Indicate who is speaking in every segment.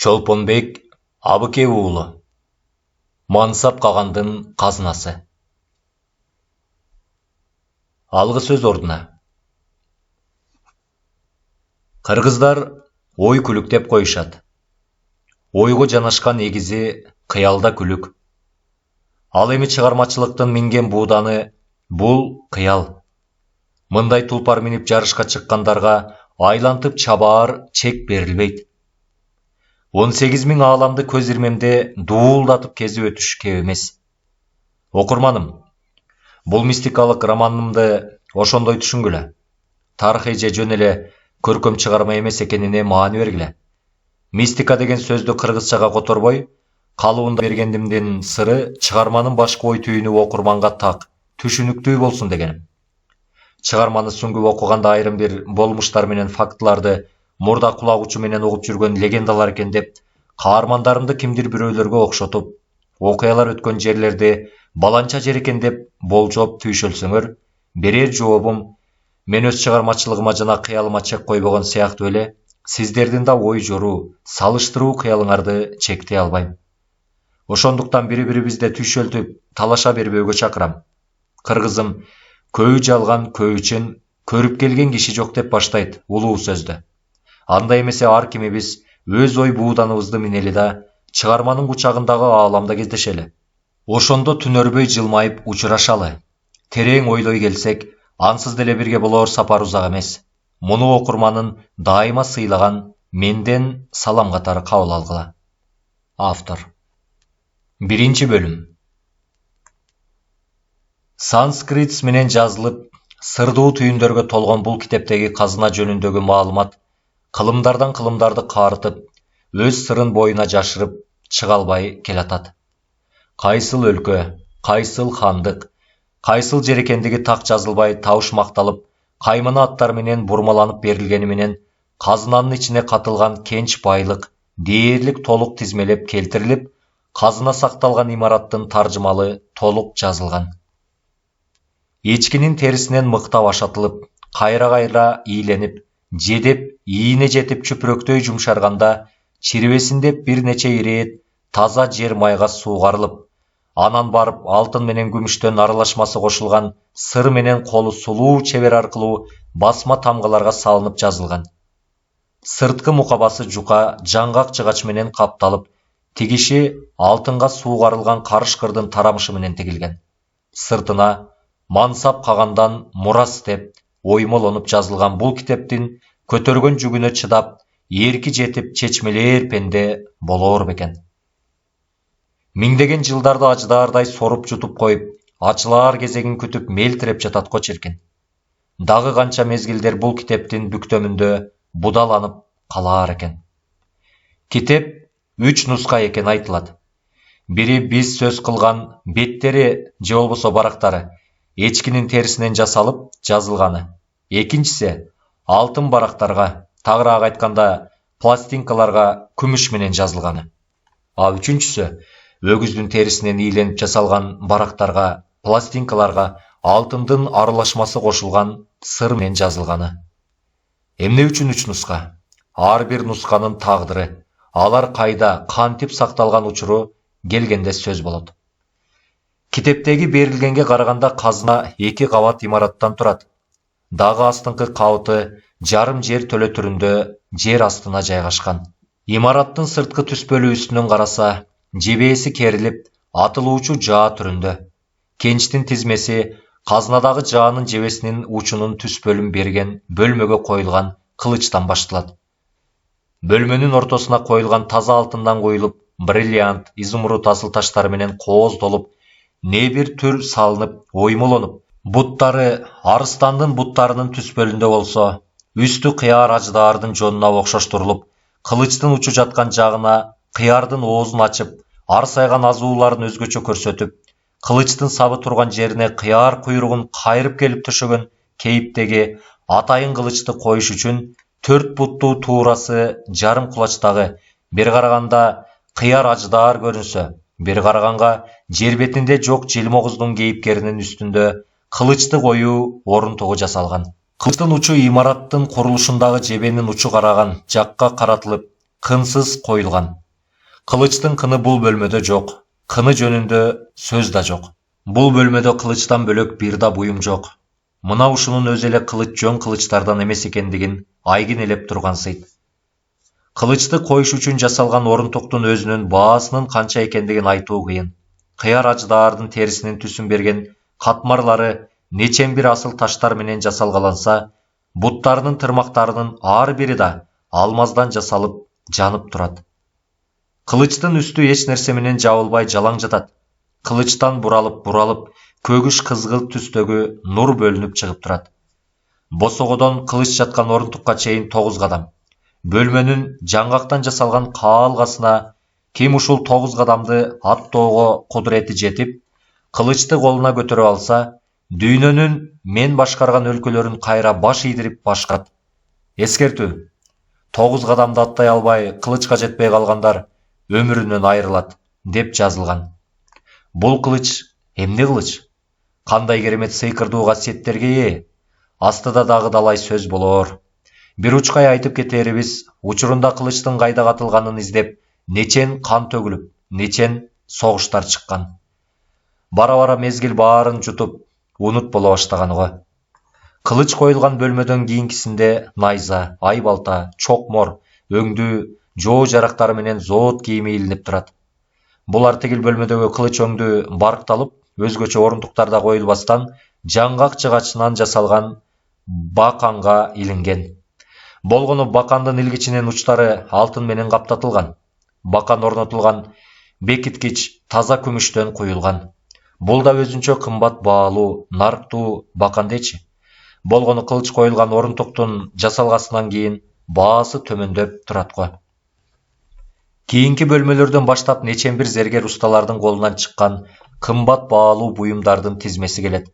Speaker 1: Чолпонбек Абыке уулы. Мансап қағандың қазынасы. Алғы сөз ордына. Қырғыздар ой күліктеп қойышады. Ойғы жанашқан егізі қиялда күлік. Ал эми шығармачылықтың минген бууданы бұл қиял. Мындай тұлпар минип жарышқа шыққандарға айлантып чабаар чек берілбейді. 18 000 аламды көз ирмемде дуулдатып кезіп өтүш кеп эмес. Окурманым, бұл мистикалық романымды ошондой түшүнгүлө. Тарыхый же жөн эле көркөм чыгарма эмес экенине маани бергиле. Мистика деген сөздү кыргызчага которбой, калуунда бергендимдин сыры чыгарманын башкы ой түйүнү окурманга так, түшүнүктүү болсун дегеним. Чыгарманы сүңгүп окуганда айрым бир болмуштар менен фактыларды мурда кулак учу менен угуп жүргөн легендалар экен деп, каармандарымды кимдир бирөөлөргө окшотуп, окуялар өткөн жерлерди баланча жер экен деп болжоп түйшөлсөңөр, берер жообум мен өз чыгармачылыгыма жана кыялыма чек койбогон сыяктуу эле, сиздердин да ой жоруу, салыштыруу кыялыңарды чектей албайм. Ошондуктан бири-бирибизде түйшөлтүп, талаша бербөөгө чакырам. Кыргызым көйү жалган көйүчүн көрүп келген киши жок деп баштайт улуу сөздү. Андай эмесе ар кимибиз өз ой бууданыбызды минели да чыгарманын кучагындагы ааламда кездешели. Ошондо түнөрбөй жылмайып учурашалы. Терең ойлой келсек, ансыз деле бирге болоор сапар узак эмес. Муну окурманын дайыма сыйлаган менден салам катары кабыл алгыла. Автор. 1 бөлүм. Санскрит менен жазылып, сырдуу түйүндөргө толгон бул китептеги казына жөнүндөгү маалымат кылымдардан кылымдарды каарытып, өз сырын боюна жашырып чыга албай келатат. Кайсыл өлкө, кайсыл хандык, кайсыл жер экендиги так жазылбай табыш макталып, каймана аттар менен бурмаланып берилгени менен казынанын ичине катылган кенч байлык дээрлик толук тизмелеп келтирилип, казына сакталган имараттын таржымалы толук жазылган. Эчкинин терисинен мыктап ашатылып, кайра-кайра ийленип, жедеп, ийине жетип чүпүрөктөй жумшарганда, чирбесинде бир нече ирет таза жер майга суугарылып, анан барып алтын менен күмүштөн аралашмасы кошулган сыр менен колу сулуу чебер аркылуу басма тамгаларга салынып жазылган. Сырткы мукабасы жука жаңгак жыгач менен капталып, тигиши алтынга суугарылган карышкырдын тарамышы менен тигилген. Сыртына мансап кагандан мурас деп оймолонуп жазылган бул китептин көтөргөн жүгүнө чыдап, эрки жетип чечмелер пенде болоор бекен. Миңдеген жылдарды аждаардай соруп жутуп коюп, ачылаар кезегин күтүп мелтиреп жатат го чиркин. Дагы канча мезгилдер бул китептин бүктөмүндө будаланып калаар экен. Китеп 3 нуска экен айтылат. Бири биз сөз кылган беттери же болбосо барактары эчкинин терисинен жасалып жазылганы. Экинчиси алтын барактарга, тагыраак айтканда пластинкаларга күмүш менен жазылганы. А үчүнчүсү өгүздүн терисинен ийленип жасалган барактарга, пластинкаларга алтындын аралашмасы кошулган сыр менен жазылганы. Эмне үчүн 3 нуска? Ар бир нусканын тагдыры, алар кайда, кантип сакталган учуру келгенде сөз болот. Китептеги берилгенге караганда казына 2 кабат имараттан турат. Дагы астыңкы кабаты жарым жер төлө түрүндө жер астына жайгашкан. Имараттын сырткы түспөлү үстүнөн караса, жебеси керилип, атылуучу жаа түрүндө. Кенчтин тизмеси казынадагы жаанын жебесинин учунун түспөлүн берген бөлмөгө коюлган кылычтан башталат. Бөлмөнүн ортосуна коюлган таза алтындан коюлуп, бриллиант, изумруд асыл таштары менен кооздолуп, не бир түр салынып, оймолонуп, буттары арыстандын буттарынын түспөлүндө болсо, үстү кыяр аждаардын жонуна окшоштурулуп, кылычтын учу жаткан жагына кыярдын оозун ачып, арсайган азууларын өзгөчө көрсөтүп, кылычтын сабы турган жерине кыяр куйругун кайрып келип төшөгөн кейиптеги атайын кылычты коюш үчүн 4 буттуу туурасы жарым кулачтагы, бир караганда кыяр аждаар көрүнсө, бир караганга жер бетинде жок желмогуздун кейипкеринин үстүндө кылычты коюу орунтугу жасалган. Кылычтын учу имараттын курулушундагы жебенин учу караган жакка каратылып, кынсыз коюлган. Кылычтын кыны бул бөлмөдө жок, кыны жөнүндө сөз да жок. Бул бөлмөдө кылычтан бөлөк бир да буюм жок. Мына ушунун өзү эле кылыч жөн кылычтардан эмес экендигин айгин элеп тургансыйт. Кылычты коюш үчүн жасалган орунтуктун өзүнүн баасынын канча экендигин айтуу кыйын. Кыяр аждаардын терисинин түсүн берген катмарлары нечен бир асыл таштар менен жасалгаланса, буттарынын тырмактарынын ар бири да алмаздан жасалып жанып турат. Кылычтын үстү эч нерсе менен жабылбай жалаң жатат. Кылычтан буралып, көгүш кызгылт түстөгү нур бөлүнүп чыгып турат. Босогодон кылыч жаткан орунтукка чейин 9 кадам. Бөлмөнүн жаңгактан жасалган каалгасына ким ушул 9 кадамды аттоого кудурети жетип, кылычты колуна көтөрүп алса, дүйнөнүн мен башкарган өлкөлөрүн кайра баш ийдирип башкарат. Эскертүү: 9 кадамды аттай албай, кылычка жетпей калгандар өмүрүнөн айрылат, деп жазылган. Бул кылыч эмне кылыч? Кандай керемет сыйкырдуу касиеттерге ээ? Астыда дагы далай сөз болоор. Бир учкай айтып кетээрибиз, учурунда кылычтын кайда катылганын издеп, нечен кан төгүлүп, нечен согуштар чыккан. Бара-бара мезгил баарын жутуп, унут боло баштаган го. Кылыч коюлган бөлмөдөн кийинкисинде найза, айбалта, чокмор, өңдүү, жоо жарактары менен зоот кийими илинип турат. Булар тигил бөлмөдөгү кылыч өңдүү баркталып, өзгөчө орунтуктарда коюлбастан, жаңгак жыгачынан жасалган баканга илинген. Болгону бакандын илгичинин учтары алтын менен каптатылган. Бакан орнотулган бекиткич таза күмүштөн куюлган. Бул да өзүнчө кымбат баалуу, нарктуу бакан дечи. Болгону кылыч коюлган орунтуктун жасалгасынан кийин баасы төмөндөп турат го. Кийинки бөлмөлөрдөн баштап нечен бир зергер усталардын колунан чыккан кымбат баалуу буюмдардын тизмеси келет.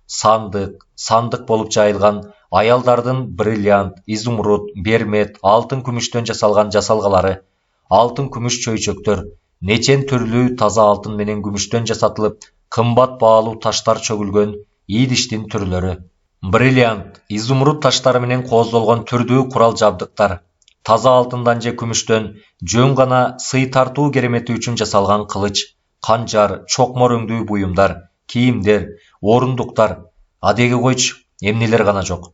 Speaker 1: Сандык болуп жайылган аялдардын бриллиант, изумруд, бермет, алтын күмүштөн жасалган жасалгалары, алтын күмүш чөйчөктөр, нечен түрлүү таза алтын менен күмүштөн жасатылып, кымбат баалуу таштар чөгүлгөн ийдиштин түрлөрү. Бриллиант, изумруд таштары менен кооздолгон түрдүү курал жабдыктар, таза алтындан же күмүштөн жөн гана сый тартуу керемети үчүн жасалган кылыч, канжар, чокмор өңдүү буюмдар, кийимдер, орундуктар, адеги койчу, эмнелер гана жок.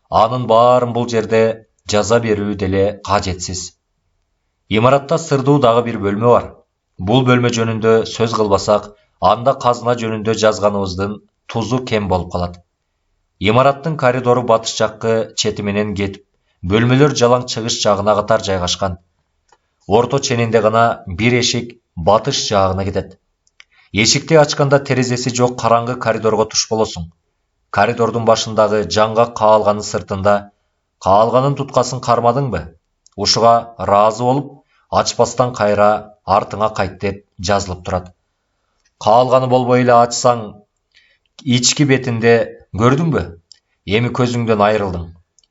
Speaker 1: Анын баарын бул жерде жаза берүү деле кажетсиз. Имаратта сырдуу дагы бир бөлмө бар. Бул бөлмө жөнүндө сөз кылбасак, анда казына жөнүндө жазганыбыздын тузу кем болуп калат. Имараттын коридору батыш жаккы чети менен кетип, бөлмөлөр жалаң чыгыш жагына катар жайгашкан. Орто ченинде гана бир эшик батыш жагына кетет. Эшикти ачканда терезеси жок караңгы коридорго туш болосуң. Коридордун башындагы жаңгак каалганын сыртында каалганын туткасын кармадыңбы? Ушуга ыраазы болуп, ачпастан кайра артыңа кайт деп жазылып турат. Каалганы болбой эле ачсаң, ички бетинде көрдүңбү? Эми көзүңдөн айрылдың.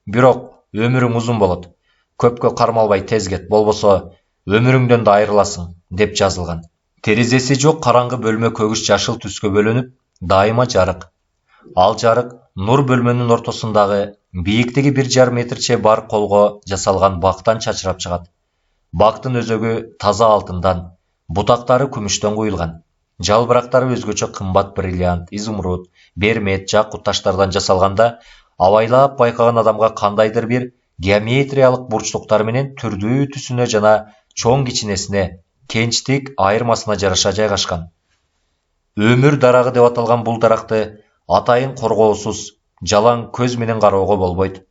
Speaker 1: Бирок өмүрүң узун болот. Көпкө кармалбай тез кет, болбосо өмүрүңдөн да айрыласың, деп жазылган. Терезеси жок караңгы бөлмө көгүш жашыл түскө бөлөнүп, дайыма жарык. Ал жарык нур бөлмөнүн ортосундагы бийиктиги 1,5 метрче бар колго жасалган бактан чачырап чыгат. Бактын өзөгү таза алтындан, бутактары күмүштөн куюлган. Жалбырактары өзгөчө кымбат бриллиант, изумруд, бермет, жакут таштардан жасалганда, абайлап байкаган адамга кандайдыр бир геометриялык бурчтуктар менен түрдүү түсүнө жана чоң кичинесине, кенчтик айырмасына жараша жайгашкан. Өмүр дарагы деп аталган бул даракты атайын коргоосуз, жалаң көз менен кароого болбойт.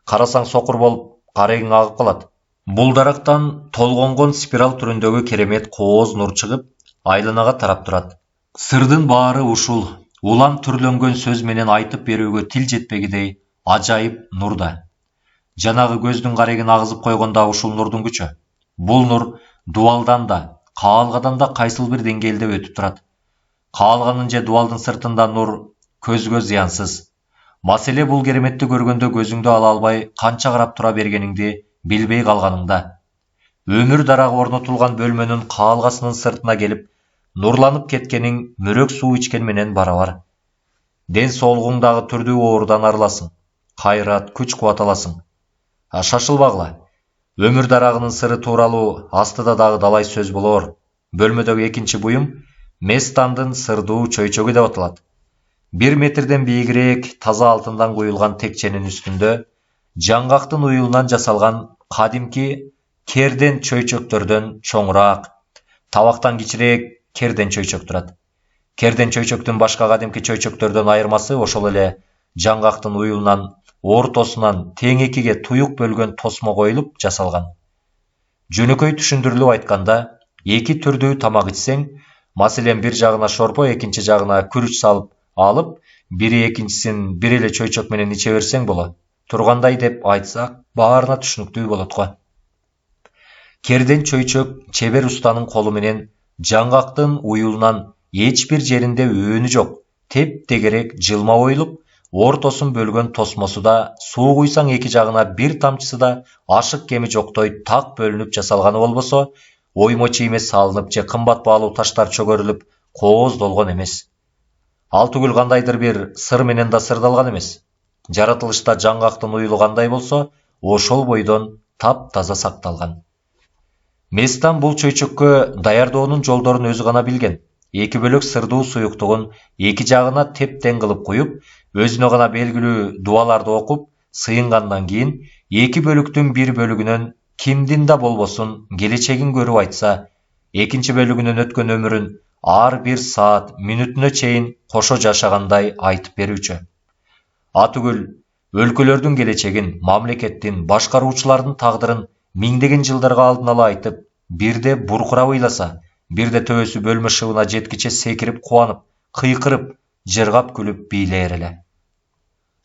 Speaker 1: Карасаң сокур болуп, карегиң агып калат. Бул дарактан толгонгон спираль түрүндөгү керемет кооз нур чыгып, айланага тарап турат. Сырдын баары ушул улам түрлөнгөн сөз менен айтып берүүгө тил жетпегидей ажайып нурда. Жанагы көздүн карегин агызып койгондо ушул нурдун күчү. Бул нур дубалдан да, каалгадан да кайсыл бир деңгээлде өтүп турат. Каалганын же дубалдын сыртында нур көзгө зыянсыз. Маселе бул кереметти көргөндө көзүңдү ала албай канча карап тура бергениңди билбей калганыңда. Өмүр дарагы орнотулган бөлмөнүн каалгасынын сыртына келип, нурланып кеткениң мөрөк суу ичкен менен барабар. Ден соолугуңдагы түрдүү оорудан арыласың, кайрат, күч кубат аласың. Шашылбагыла. Өмір дарағының сыры тууралуу астыда дагы далай сөз болор. Бөлмөдөгү экинчи буюм Местандын сырдуу чөйчөгү деп аталат. 1 метрден бийигирээк таза алтындан куюлган текченин үстүндө жаңгактын уюлунан жасалган кадимки керден чөйчөктөрдөн чоңураак, табактан кичирээк керден чөйчөк турат. Керден чөйчөктүн башка кадимки чөйчөктөрдөн айырмасы ошол эле жаңгактын уюлунан ортосунан тең экиге туюк бөлгөн тосмо коюлуп жасалган. Жөнөкөй түшүндүрүлүп айтканда, эки түрдүү тамак ичсең, маселен бир жагына шорпо, экинчи жагына күрүч салып алып, бири экинчисин бир эле чөйчөк менен иче берсең болот. Тургандай деп айтсак, баарына түшүнүктүү болот го. Керден чөйчөк чебер устанын колу менен жаңгактын уюлунан эч бир жеринде өөнү жок, теп-тегерек жылма оюлуп, ортосун бөлгөн тосмосу да, суу куйсаң эки жагына бир тамчысы да ашык кеми жоктой так бөлүнүп жасалганы болбосо, оймо чийме салынып же кымбат баалуу таштар чөгөрүлүп кооздолгон эмес. Ал түгүл кандайдыр бир сыр менен да сырдалган эмес. Жаратылышта жаңгактын уюлу кандай болсо, ошол бойдон таптаза сакталган. Местан бул чөйчөккө даярдоонун жолдорун өзү гана билген. Эки бөлөк сырдуу суюктугун эки жагына тептен кылып куюп, өзүнө гана белгилүү дуаларды окуп, сыйынгандан кийин эки бөлүктүн бир бөлүгүнөн кимдин да болбосун келечегин көрүп айтса, экинчи бөлүгүнөн өткөн өмүрүн ар бир саат, мүнөтүнө чейин кошо жашагандай айтып берүүчү. Атүгүл өлкөлөрдүн келечегин, мамлекеттин, башкаруучулардын тагдырын миңдеген жылдарга алдын ала айтып, бирде буркурап ыйласа, бирде төбөсү бөлмө шыбына жеткиче секирип кубанып, кыйкырып, жыргап күлүп бийлээр эле.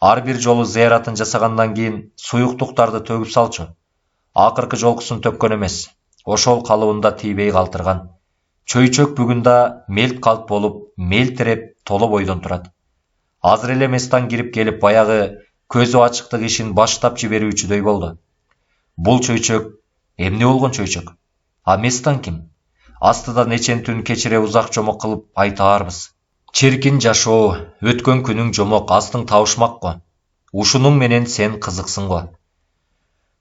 Speaker 1: Ар бир жолу зыяратын жасагандан кийин суюктуктарды төгүп салчу. Акыркы жолкусун төккөн эмес, ошол калыбында тийбей калтырган. Чөйчөк бүгүн да мелт калп болуп, мелтиреп, толо бойдон турат. Азыр эле Местан кирип келип, баягы көзү ачыктык ишин баштап жиберүүчүдөй болду. Бул чөйчөк эмне болгон чөйчөк? А Местан ким? Астыда нечен түн кечире узак жомок кылып айтаарбыз. Чиркин жашоо, өткөн күнүң жомок, астың табышмак го. Ушунуң менен сен кызыксың го.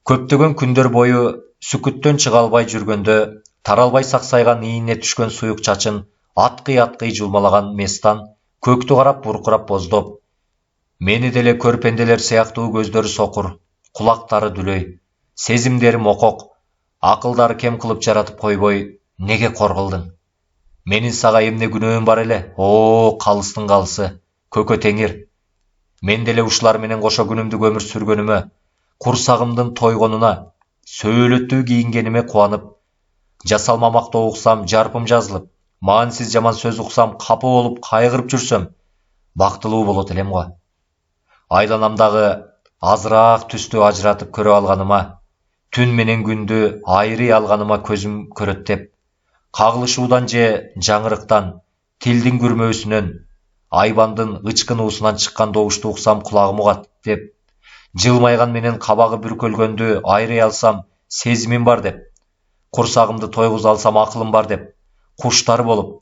Speaker 1: Көптөгөн күндөр бою сүкүттөн чыга албай жүргөндө, таралбай саксайган ийине түшкөн суюк чачын аткый жулмалаган Местан көктү карап буркурап боздоп, мени деле көрпенделер сыяктуу көздөрү сокур, кулактары дүлөй, сезимдери мокок, акылдары кем кылып жаратып койбой, неге коргулдуң? Менин сага эмне күнөөм бар эле? О, калыстын калысы, көкө теңир. Мен деле ушулар менен кошо күнүмдүк өмүр сүргөнүмө, курсагымдын тойгонуна, сөөлөттүү кийингениме кубанып, жасалмамакта уксам жарпым жазылып, маанисиз жаман сөз уксам капы болуп кайгырып жүрсөм, бактылуу болот элем го. Айланамдагы азыраак түстү ажыратып көрө алганыма, түн менен күндү айрый алганыма көзүм көрөт деп, кагылышуудан же жаңырыктан, тилдин күрмөөсүнөн, айбандын ычкынуусунан чыккан добушту уксам кулагым угат деп, жылмайган менен кабагы бүркөлгөндү айрый алсам сезимим бар деп, курсагымды тойгуза алсам акылым бар деп, куштар болуп,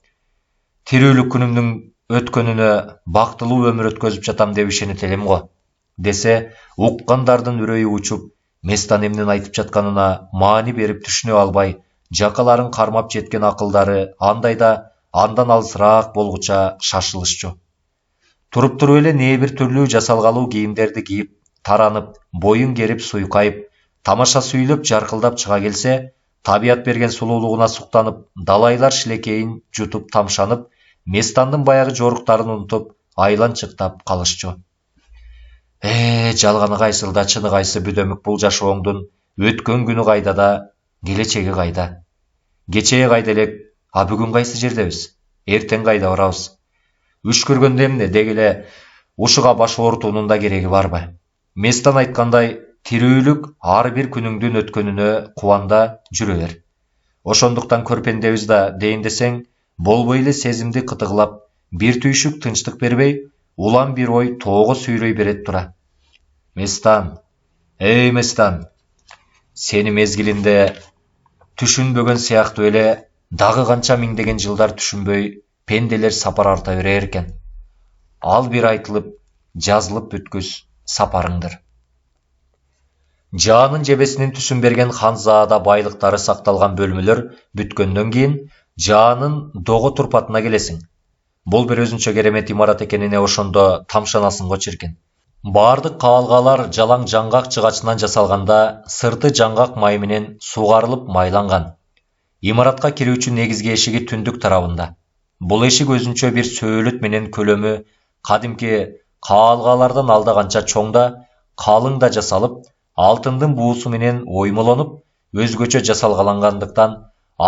Speaker 1: тирүүлүк күнүмдүн өткөнүнө бактылуу өмүр өткөзүп жатам деп ишенет элем го, десе, уккандардын үрөйү учуп, Местан эмнени айтып жатканына маани берип түшүнө албай, жакаларын кармап жеткен акылдары андайда андан алысыраак болгуча шашылышчу. Туруп эле нээ бир түрлүү жасалгалуу кийимдерди кийип, таранып, боюн керип суйкайып, тамаша сүйлөп жаркылдап чыга келсе, табият берген сулуулугуна суктанып, далайлар шилекейин жутуп тамшанып, Местандын баягы жоруктарын унутуп, айланчыктап калышчу. Жалганы кайсыл да чыны кайсы бүдөмүк бул жашооңдун өткөн күнү кайда да, келечеги кайда? Кечээ кайда элек, а бүгүн кайсы жердебиз? Эртең кайда барабыз? Үшкүргөндө эмне дегеле ушуга баш оорутуунун да кереги барбы? Местан айткандай, тирүүлүк ар бир күнүңдүн өткөнүнө кубанда жүрө бер. Ошондуктан көрпендебиз да дейин десең, болбой эле сезимди кытыгылап, бир түйшүк тынчтык бербей, улам бир ой тоого сүйрөй берет тура. Местан, Местан, сени мезгилинде түшүнбөгөн сыяктуу эле дагы канча миңдеген жылдар түшүнбөй пенделер сапар арта берер экен. Ал бир айтылып, жазылып бүткүс сапарыңдыр. Жаанын жебесинин түсүн берген ханзаада байлыктары сакталган бөлмөлөр бүткөндөн кийин жаанын дого турпатына келесиң. Бул бир өзүнчө керемет имарат экенине ошондо тамшанасың го чиркин. Бардык каалгалар жалаң жаңгак жыгачынан жасалганда, сырты жаңгак май менен сугарылып майланган. Имаратка кирүүчү негизги эшиги түндүк тарабында. Бул эшик өзүнчө бир сөөлөт менен көлөмү кадимки каалгалардан алда канча чоң да, калың да жасалып, алтындын буусу менен оймолонуп, өзгөчө жасалгалангандыктан,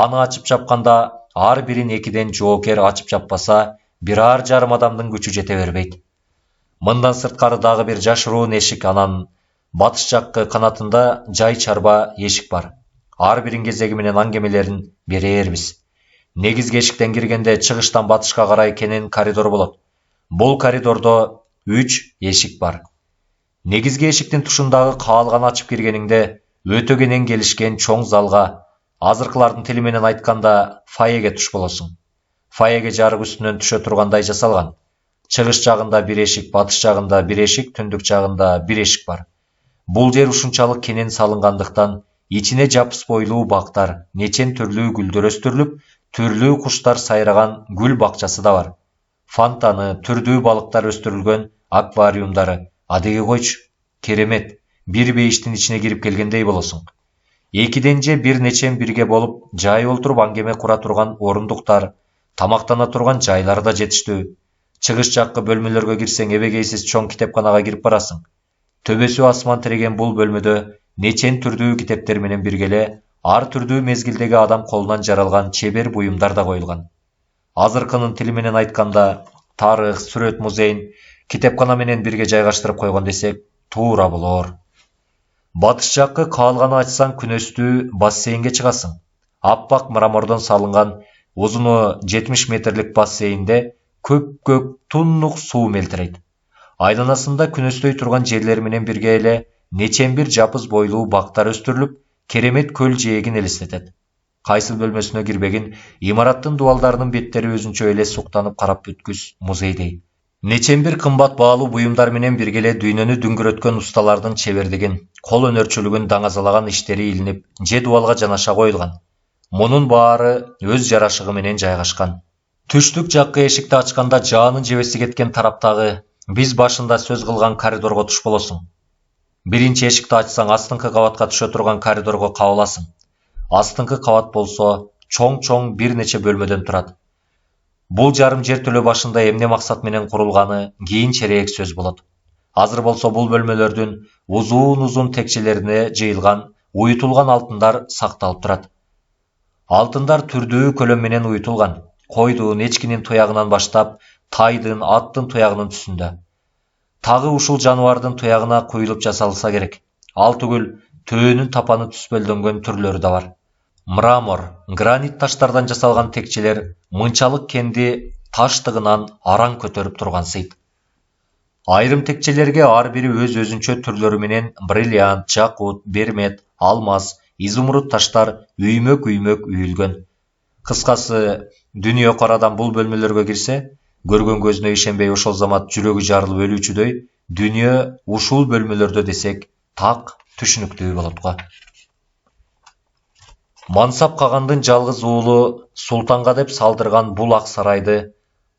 Speaker 1: аны ачып чапканда ар бирин экиден жоокер ачып чаппаса, бир ар жарым адамдын күчү жете бербейт. Мындан сырткары дагы бир жашыруун эшик, анан батыш жаккы канатында жай чарба эшик бар. Ар бирин кезеги менен аңгемелерин берербиз. Негизги эшиктен киргенде чыгыштан батышка карай кенен коридор болот. Бул коридордо 3 эшик бар. Негизги эшиктин тушундагы каалганы ачып киргениңде өтө кенен келишкен чоң залга, азыркылардын тили менен айтканда фойеге туш болосуң. Фойеге жарык үстүнөн түшө тургандай жасалган. Чыгыш жагында бир эшик, батыш жагында бир эшик, түндүк жагында бир эшик бар. Бул жер ушунчалык кенен салынгандыктан, ичине жапыс бойлуу бактар, нечен түрлүү гүлдөр өстүрүлүп, түрлүү куштар сайраган гүл бакчасы да бар. Фонтаны, түрдүү балыктар өстүрүлгөн аквариумдары, адеги койчу, керемет, бир бейиштин ичине кирип келгендей болосуң. Экиден же бир нечен бирге болуп, жай олтуруп аңгеме кура турган орундуктар, тамактана турган жайлар да жетиштүү. Чыгыш жаккы бөлмөлөргө кирсең эбегейсиз чоң китепканага кирип барасың. Төбөсү асман тиреген бул бөлмөдө нечен түрдүү китептер менен биргеле ар түрдүү мезгилдеги адам колунан жаралган чебер буюмдар да коюлган. Азыркынын тили менен айтканда, тарых, сүрөт музейин китепкана менен бирге жайгаштырып койгон десек туура болор. Батыш жаккы каалганы ачсаң күнөстүү бассейнге чыгасың. Аппак мрамордон салынган узуну 70 метрлик бассейнде көк туннук суу мелтирейт. Айланасында күнөсдөй турган жерлер менен бирге эле нечен бир жапыз бойлуу бактар өстүрүлүп, керемет көл жээгин элестетет. Кайсыл бөлмөсүнө кирбегин, имараттын дубалдарынын беттери өзүнчө эле суктанып карап бүткүс музейдей. Нечен бир кымбат баалуу буюмдар менен биргеле дүйнөнү дүңгүрөткөн усталардын чебердигин, кол өнөрчүлүгүн даңазалаган иштери илинип, же дубалга жанаша коюлган. Мунун баары өз жарашыгы менен жайгашкан. Түштүк жаккы эшикти ачканда жаанын жебеси кеткен тараптагы биз башында сөз кылган коридорго туш болосуң. Биринчи эшикти ачсаң астыңкы кабатка түшө турган коридорго кабыласың. Астыңкы кабат болсо чоң бир нече бөлмөдөн турат. Бул жарым жер төлө башында эмне максат менен курулганы кийинчерээк сөз болот. Азыр болсо бул бөлмөлөрдүн узун текчелерине жыйылган, уютулган алтындар сакталып турат. Алтындар түрдүү көлөм менен уютулган. Койдун, эчкинин туягынан баштап, тайдын, аттын туягынын түсүндө. Тагы ушул жаныбардын туягына куюлуп жасалса керек. Ал түгүл, төөнүн тапаны түспөлдөнгөн түрлөрү да бар. Мрамор, гранит таштардан жасалган текчелер мынчалык кенди таштыгынан араң көтөрүп турган сыйт. Айрым текчелерге ар бири өз өзүнчө түрлөрү менен бриллиант, жакут, бермет, алмаз, изумруд таштар үймөк үйүлгөн. Кыскасы, дүнүйө карадан бул бөлмөлөргө кирсе, көргөн көзүнө ишенбей ошол замат жүрөгү жарылып өлүүчүдөй, дүнүйө ушул бөлмөлөрдө десек, так түшүнүктүү болот го. Мансап кагандын жалгыз уулу султанга деп салдырган бул ак сарайды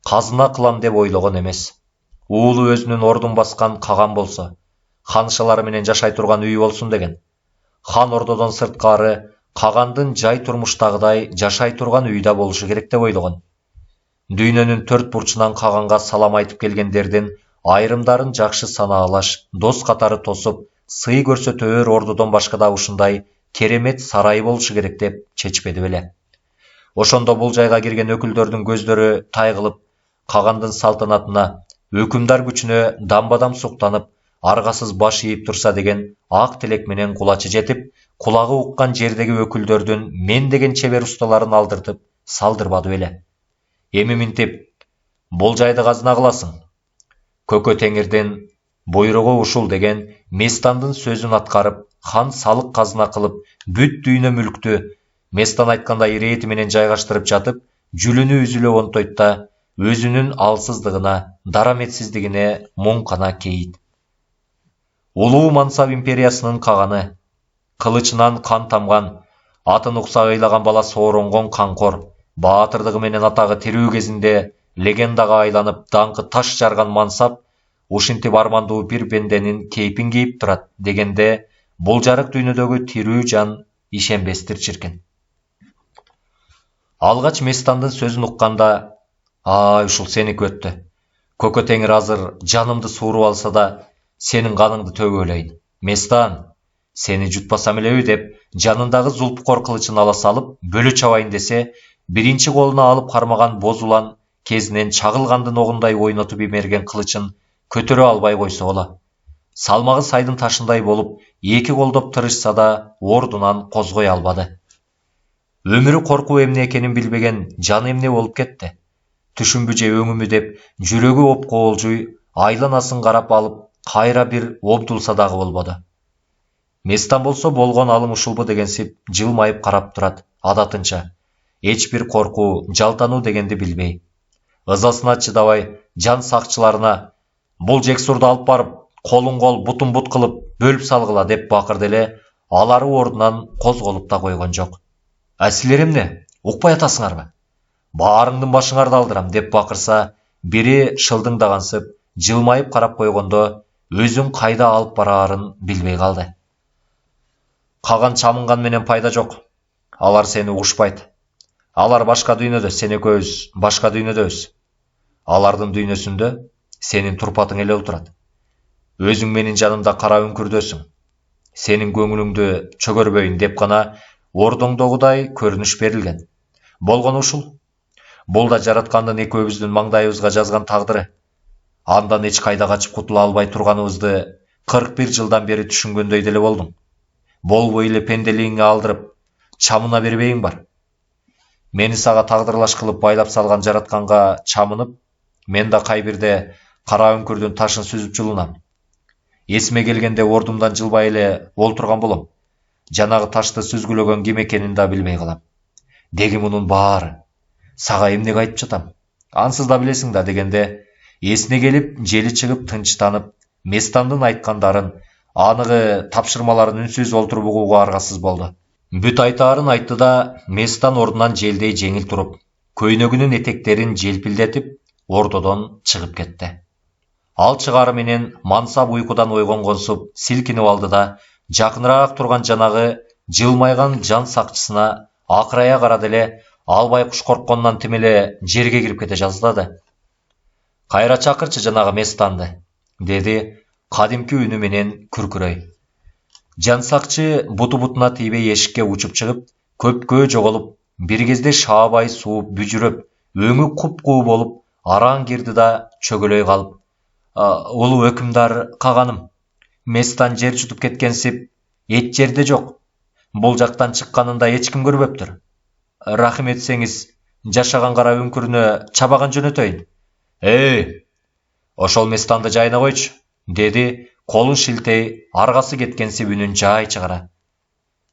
Speaker 1: казына кылам деп ойлогон эмес. Уулу өзүнүн ордун баскан каган болсо, ханышалары менен жашай турган үй болсун деген. Хан ордодон сырткары кагандын жай турмуштагыдай жашай турган үйдө болушу керек деп ойлогон. Дүйнөнүн төрт бурчунан каганга салам айтып келгендердин айрымдарын жакшы санаалаш, дос катары тосуп, сый көрсөтөөр ордодон башка да ушундай керемет сарай болушу керек деп чечпеди беле. Ошондо бул жайга кирген өкүлдөрдүн көздөрү тайгылып, кагандын салтанатына, өкүмдар күчүнө дамбадам суктанып, аргасыз баш ийип турса деген ак тилек менен кулачы жетип, кулагы уккан жердеги өкүлдөрдүн мен деген чебер усталарын алдыртып салдырбады беле. Эми минтип, бул жайды казына кыласың. Көкө теңирдин буйругу ушул деген Местандын сөзүн аткарып, хан салык казына кылып, бүт дүйнө мүлктү, Местан айтканда ирэти менен жайгаштырып жатып, жүлүнү үзүлө онтойт да, өзүнүн алсыздыгына, дараметсиздигине муң кана кейит. Улуу Мансап империясынын каганы, кылычынан кан тамган, атын укса ыйлаган бала сооронгон канкор, баатырдыгы менен атагы тирүү кезинде легендага айланып даңкы таш жарган Мансап ушинтип армандуу бир бенденин кейпин кийип турат дегенде бул жарык дүйнөдөгү тирүү жан ишенбестир чиркин. Алгач Местандын сөзүн укканда, ай ушул сеники өттү. Көкө теңир азыр жанымды сууруп алса да, сенин каныңды төгөлөйүн. Местан, сени жутпасам элеби деп, жанындагы зулпкор кылычын ала салып, бөлө чабайын десе, биринчи колуна алып кармаган боз улан кезинен чагылгандын огундай ойнотуп имерген кылычын көтөрө албай койсо боло. Салмагы сайдын ташындай болуп, эки колдоп тырышса да, ордунан козгой албады. Өмүрү коркуу эмне экенин билбеген жан эмне болуп кетти. Түшүнбү же өңүмү деп, жүрөгү опкоолжуй, айланасын карап алып, кайра бир обдулса дагы болбоду. Местан болсо болгон алым ушулбу дегенсип жылмайып карап турат, адатынча. Эч бир коркуу, жалтануу дегенди билбей. Ызасына чыдабай, жан сакчыларына бул жексурду алып барып, колун кол, бутун бут кылып, бөлүп салгыла деп бакырды эле, алары ордунан козголуп да койгон жок. Силер эмне, укпай атасыңарбы? Баарыңдын башыңарды алдырам деп бакырса, бири шылдыңдагансып, жылмайып карап койгондо, өзүн кайда алып бараарын билбей калды. Каган чамынган менен пайда жок. Алар сени угушпайт. Алар башка дүйнөдө, сен экөөбүз башка дүйнөдөбүз. Алардын дүйнөсүндө сенин турпатың эле отурат. Өзүң менин жанымда кара үңкүрдөсүң. Сенин көңүлүңдү чөгөрбөйүн деп гана ордоңдогудай көрүнүш берилген. Болгону ушул. Бул да жараткандын экөөбүздүн маңдайыбызга жазган тагдыры. Андан эч кайда качып кутула албай турганыбызды 41 жылдан бери түшүнгөндөй деле болдуң. Болбой эле пенделигиңе алдырып, чамына бербейиң бар. Мени сага тагдырлаш кылып байлап салган жаратканга чамынып, мен да кай бирде кара үңкүрдүн ташын сүзүп жылынам. Эсиме келгенде ордумдан жылбай эле олтурган болом. Жанагы ташты сүзгүлөгөн ким экенин да билбей калам. Деги мунун баары. Сага эмнеге айтып жатам? Ансыз да билесиң да дегенде, эсине келип, жели чыгып тынчтанып, Местандын айткандарын, аныгы тапшырмаларын үнсүз олтуруп угууга аргасыз болду. Бүт айтаарын айтты да, Местан ордунан желдей жеңил туруп, көйнөгүнүн этектерин желпилдетип, ордодон чыгып кетти. Ал чыгары менен Мансап уйкудан ойгонгонсуп силкинип алды да, жакыныраак турган жанагы жылмайган жан сакчысына акырая карады эле, албай куш коркконунан тим эле жерге кирип кете жаздады. Кайра чакырчы жанагы Местанды, деди кадимки үнү менен күркүрөй. Жан сакчы буту-бутуна тийбей эшикке учуп чыгып, көпкө жоголуп, бир кезде шаабай сууп, бүжүрөп, өңү куп-куу болуп, араң кирди да чөгөлөй калып, улуу өкүмдар каганым, Местан жер жутуп кеткенсип, эч жерде жок. Бул жактан чыкканында эч ким көрбөптүр. Рахим этсеңиз, жашаган кара үңкүрүнө чабаган жөнөтөйүн. Ошол Местанды жайына койчу, деди, колун шилтей, аргасы кеткенсип үнүн жай чыгара.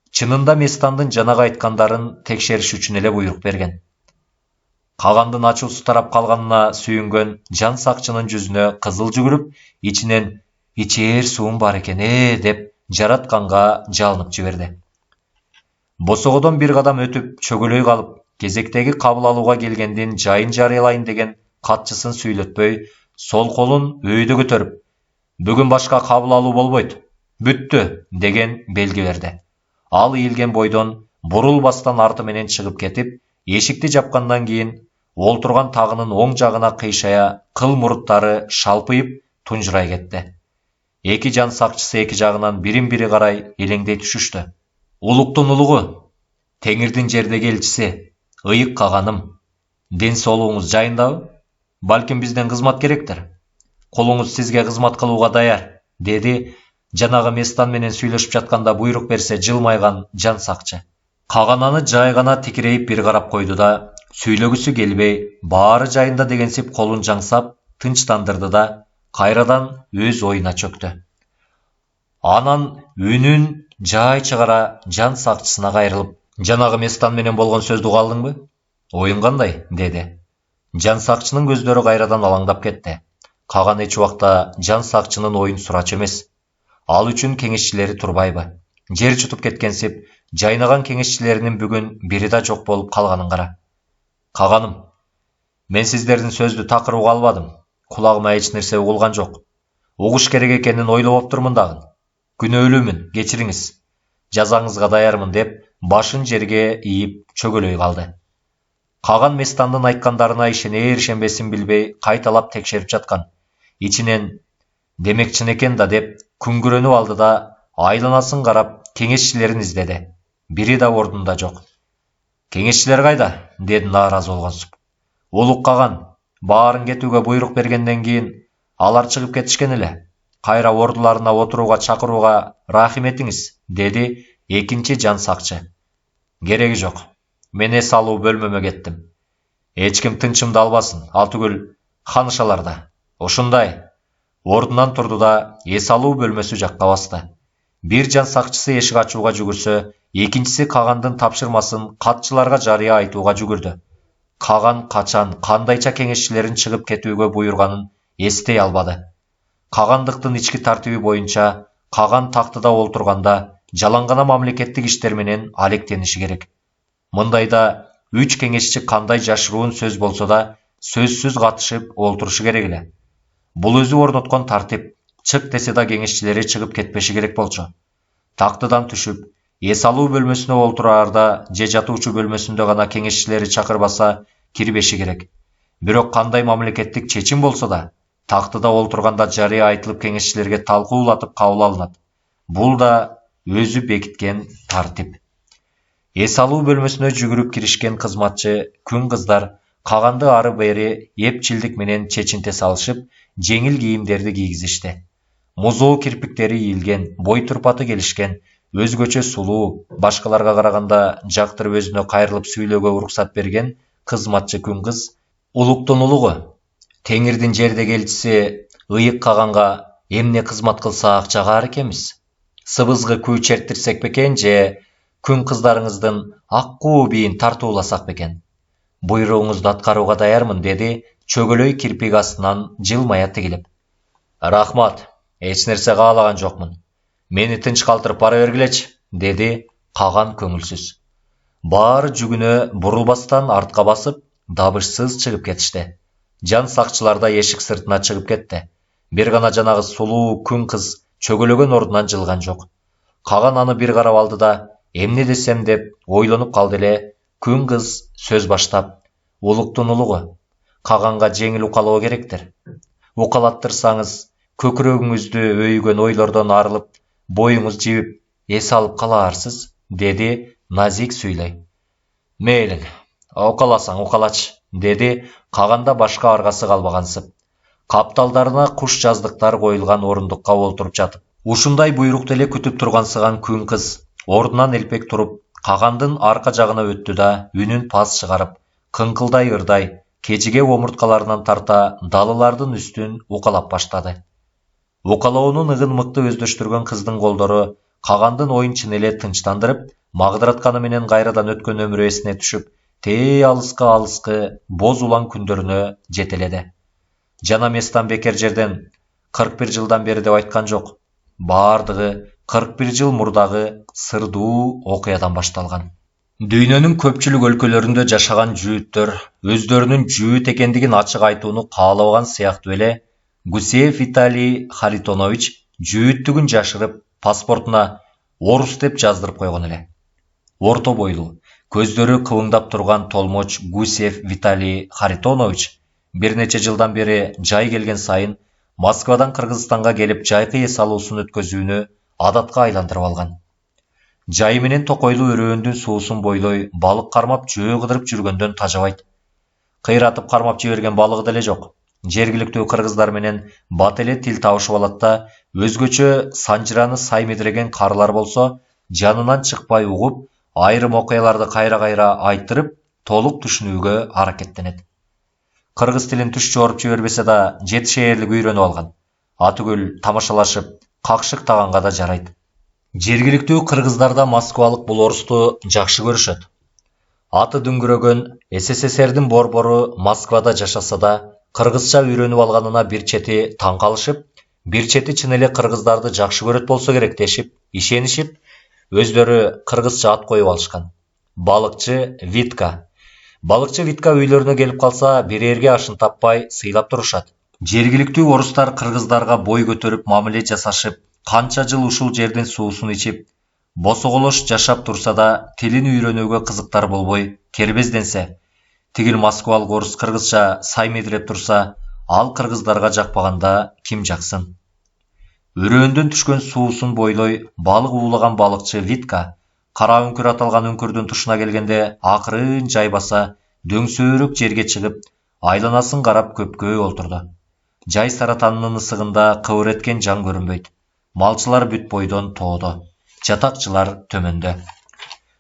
Speaker 1: Чынында Местандын жанагы айткандарын текшериш үчүн эле буйрук берген. Кагандын ачуусу тарап калганына сүйүнгөн жан сакчынын жүзүнө кызыл жүгүрүп, ичинен ичээр суум бар экен, деп жаратканга жалынып жиберди. Босогодон бир кадам өтүп, чөгөлөй калып, кезектеги кабыл алууга келгендин жайын жарыялайын деген катчысын сүйлөтпөй, сол колун өйдө көтөрүп, бүгүн башка кабыл алуу болбойт, бүттү деген белги берди. Ал ийилген бойдон бурулбастан арты менен чыгып кетип, эшикти жапкандан кийин олтурган тагынын оң жагына кыйшая кыл муруттары шалпыйып тунжурай кетти. Эки жан сакчысы эки жагынан бирин-бири карай элеңдей түшүштү. Улуктун улугу, Теңирдин жердеги элчиси, ыйык каганым, ден соолугуңуз жайындабы? Балким бизден кызмат керектир. Колуңуз сизге кызмат кылууга даяр, деди жанагы Местан менен сүйлөшүп жатканда буйрук берсе жылмайган жан сакчы. Кагананы жай гана тикирейип бир карап койду да, сүйлөгүсү келбей, баары жайында дегенсип колун жаңсап, тынчтандырды да, кайрадан өз оюна чөктү. Анан үнүн жай чыгара жан сакчысына кайрылып, жанагы Местан менен болгон сөздү угалдыңбы? Оюң кандай? Деди. Жан сакчынын көздөрү кайрадан алаңдап кетти. Каган эч убакта жан сакчынын оюн сурачу эмес. Ал үчүн кеңешчилери турбайбы? Жер чутуп кеткенсип, жайнаган кеңешчилеринин бүгүн бири да жок болуп калганын кара. Каганым, мен сиздердин сөздү такыр уга албадым. Кулагыма эч нерсе угулган жок. Угуш керек экенин ойлоп оптурмун дагы. Күнөөлүүмүн, кечириңиз. Жазаңызга даярмын деп, башын жерге ийип чөгөлөй калды. Каган Местандын айткандарына ишенер-ишенбесин билбей кайталап текшерип жаткан. Ичинен демек чын экен да деп күңгүрөнүп алды да айланасын карап кеңешчилерин издеди. Бири да ордунда жок. Кеңешчилер кайда? Деди нааразы болгонсуп. Улук Каган, баарын кетүүгө буйрук бергенден кийин алар чыгып кетишкен эле. Кайра ордуларына отурууга чакырууга рахиметиңиз, деди экинчи жан сакчы. Кереги жок. Мен эс алуу бөлмөмө кеттим. Эч ким тынчымды албасын, ал түгүл ханышаларда. Ушундай. Ордунан турду да эс алуу бөлмөсү жакка басты. Бир жан сакчысы эшик ачууга жүгүрсө, экинчиси Кагандын тапшырмасын катчыларга жарыя айтууга жүгүрдү. Каган качан, кандайча кеңешчилерин чыгып кетүүгө буйруганын эстей албады. Кагандыктын ички тартиби боюнча Каган тактыда олтурганда жалаңгана мамлекеттик иштер менен алектениши керек. Мындайда 3 кеңешчи кандай жашыруун сөз болсо да сөзсүз катышып олтурушу керек эле. Бул өзү орноткон тартип, чык десе да кеңешчилери чыгып кетпеши керек болчу. Тактыдан түшүп, эс алуу бөлмөсүнө олтураарда же жатуучу бөлмөсүндө гана кеңешчилери чакырбаса кирбеши керек. Бирок кандай мамлекеттик чечим болсо да, тактыда олтурганда жарыя айтылып кеңешчилерге талкуулатып кабыл алынат. Бул да өзү бекиткен тартип. Эс алуу бөлмөсүнө жүгүрүп киришкен кызматчы күн кыздар Каганды ары бери эпчилдик менен чечинте салышып, жеңил кийимдерди кийгизишти. Музоо кирпиктери ийилген, бой турпаты келишкен, өзгөчө сулуу, башкаларга караганда жактырып өзүнө кайрылып сүйлөөгө уруксат берген кызматчы күн кыз улуктун улугу, Теңирдин жердеги элчиси Ыйык Каганга эмне кызмат кылсак жагар экенбиз? Сыбызгы күү чертирсек бекен же күн кыздарыңыздын аккуу бийин тартууласак бекен? Буйругуңузду аткарууга даярмын, деди чөгөлөй кирпик астынан жылмая тигилип. Рахмат, эч нерсе каалаган жокмун. Мени тынч калтырып бара бергилечи, деди Каган көңүлсүз. Баары жүгүнө бурулбастан артка басып, дабышсыз чыгып кетишти. Жан сакчылар да эшик сыртына чыгып кетти. Бир гана жанагы сулуу күн кыз чөгөлөгөн ордунан жылган жок. Каган аны бир карап алды да, эмне десем деп ойлонуп калды эле. Күн кыз сөз баштап, улуктун улугу, Каганга жеңил укалоо керектир. Укалаттырсаңыз, көкүрөгүңүздү өйгөн ойлордон арылып, боюңуз жибип, эс алып калаарсыз, деди назик сүйлөй. Мейлиң, укаласаң укалачы, деди Каганда башка аргасы калбагансып. Капталдарына куш жаздыктар коюлган орундукка олтуруп жатып. Ушундай буйрукту эле күтүп тургансыган күн кыз ордунан элпек туруп, Кагандын арка жагына өттү да, үнүн пас чыгарып, кыңкылдай ырдай, кежиге омурткаларынан тарта далылардын үстүн укалап баштады. Укалоонун ыгын мыкты өздөштүргөн кыздын колдору Кагандын оюн чын эле тынчтандырып, магдыратканы менен кайрадан өткөн өмүрү эсине түшүп, тээ алыскы боз улан күндөрүнө жетеледи. Жана Местан бекер жерден 41 жылдан бери деп айткан жок. Баардыгы 41 жыл мурдагы сырдуу окуядан башталган. Дүйнөнүн көпчүлүк өлкөлөрүндө жашаган жүүттөр өздөрүнүн жүүт экендигин ачык айтууну каалабаган сыяктуу эле Гусев Виталий Харитонович жүүттүгүн жашырып, паспортуна орус деп жаздырып койгон эле. Орто бойлуу, көздөрү кыбыңдап турган толмоч Гусев Виталий Харитонович бир нече жылдан бери жай келген сайын Москвадан Кыргызстанга келип жайкы эс алуусун өткөзүүнү адатка айландырып алган. Жай менен токойлуу өрөөндүн суусун бойлой балык кармап жөө кыдырып жүргөндөн тажабайт. Кыйратып кармап жиберген балыгы деле жок. Жергиликтүү кыргыздар менен бат эле тил табышып алат да, өзгөчө санжыраны сай медиреген карлар болсо, жанынан чыкпай угуп, айрым окуяларды кайра-кайра айттырып, толук түшүнүүгө аракеттенет. Кыргыз тилин түш жоруп жибербесе да, жетишээрлик үйрөнүп алган. Атүгүл тамашалашып, какшыктаганга да жарайт. Жергиликтүү кыргыздар да москвалык бул орусту жакшы көрүшөт. Аты дүңгүрөгөн СССРдин борбору Москвада жашаса да, кыргызча үйрөнүп алганына бир чети таң калышып, Бир чети чын эле кыргыздарды жакшы көрөт болсо керек дешип, ишенишип, өздөрү кыргызча ат коюп алышкан. Балыкчы Витка. Балыкчы Витка үйлөрүнө келип калса, бирээрге ашын таппай сыйлап турушат. Жергиликтүү орустар кыргыздарга бой көтөрүп мамиле жасашып, канча жыл ушул жердин суусун ичип, босоголош жашап турса да, тилин үйрөнүүгө кызыктар болбой кербезденсе, тигил москвалык орус кыргызча сай медиреп турса, ал кыргыздарга жакпаганда ким жаксын? Өрөөндөн түшкөн суусун бойлой балык уулаган балыкчы Витка кара үңкүр аталган үңкүрдүн тушуна келгенде акырын жайбаса, дөңсөөрөк жерге чыгып, айланасын карап көпкө олтурду. Жай саратанынын ысыгында кыбыр эткен жан көрүнбөйт. Малчылар бүт бойдон тоодо, жатакчылар төмөндө.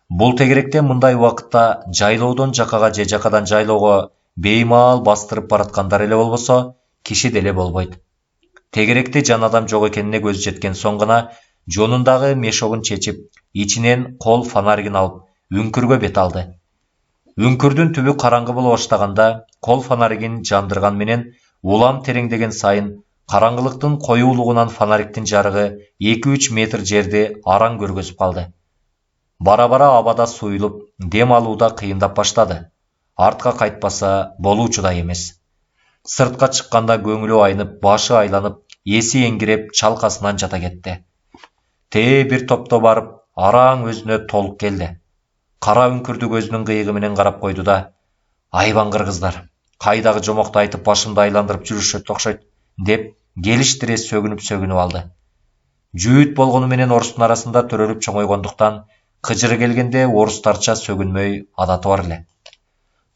Speaker 1: Бул тегеректе мындай убакытта жайлоодон жакага же жакадан жайлоого беймал бастырып бараткандар эле болбосо, киши деле болбойт. Тегеректе жан адам жок экенине көзү жеткен соң гана жонундагы мешогун чечип, ичинен кол фонаригин алып, үңкүргө бет алды. Үңкүрдүн түбү караңгы боло баштаганда, кол фонаригин жандырган менен улам тереңдеген сайын караңгылыктын коюулугунан фонариктин жарыгы 2-3 метр жерди араң көргөзүп калды. Бара-бара абада суюлуп, дем алууда кыйындап баштады. Артка кайтпаса болуучудай эмес. Сыртка чыкканда көңүлү айнып, башы айланып, эси эңгиреп, чалкасынан жата кетти. Бир топто барып, араң өзүнө толук келди. Кара үңкүрдү көзүнүн кыйыгы менен карап койду да, айбан кыргыздар, кайдагы жомокту айтып башымды айландырып жүрүшөт окшойт, деп келиштире сөгүнүп алды. Жүйүт болгону менен орустун арасында төрөлүп чоңойгондуктан, кыжыры келгенде орустарча сөгүнмөй адаты бар эле.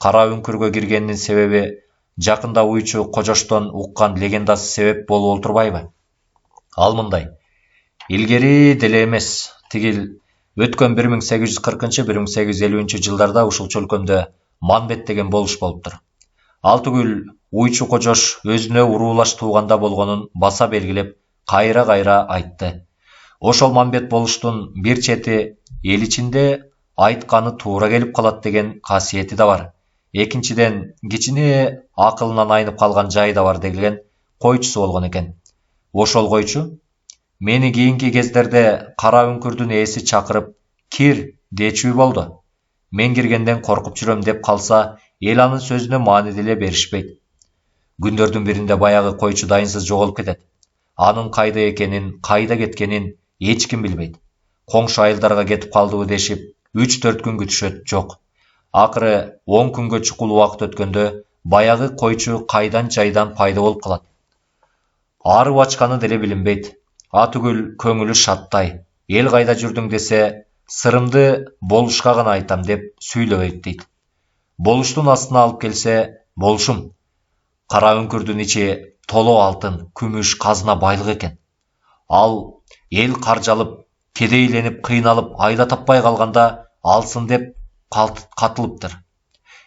Speaker 1: Кара үңкүргө киргенинин себеби жакында уйчу Кожоштон уккан легендасы себеп болуп олтурбайбы? Ал мындай. Илгери деле эмес, тигил өткөн 1840-1850 жылдарда ушул чөлкөмдө Манбет деген болуш болуптур. Ал түгүл уйчу Кожош өзүнө уруулаш тууганда болгонун баса белгилеп, кайра айтты. Ошол Манбет болуштун бир чети эл ичинде айтканы туура келип калат деген касиети да бар. Экинчиден, кичине акылынан айнып калган жайы да бар дегилген койчусу болгон экен. Ошол койчу мени кийинки кездерде кара үңкүрдүн ээси чакырып, кир дечү болду. Мен киргенден коркуп жүрөм деп калса, эл анын сөзүнө маани деле беришпейт. Күндөрдүн биринде баягы койчу дайынсыз жоголуп кетет. Анын кайда экенин, кайда кеткенин эч ким билбейт. Коңшу айылдарга кетип калдыбы дешип, 3-4 күн күтүшөт, жок. Акыры 10 күнгө чукул убакыт өткөндө баягы койчу кайдан жайдан пайда болуп калат. Арып ачканы деле билинбейт. А түгүл көңүлү шаттай. Эл кайда жүрдүң десе, сырымды болушка гана айтам деп сүйлөбөйт дейт. Болуштун астына алып келсе, болушум. Кара үңкүрдүн ичи толо алтын, күмүш, казына байлык экен. Ал эл каржалып, кедейленип, кыйналып, айла таппай калганда алсын деп катылыптыр.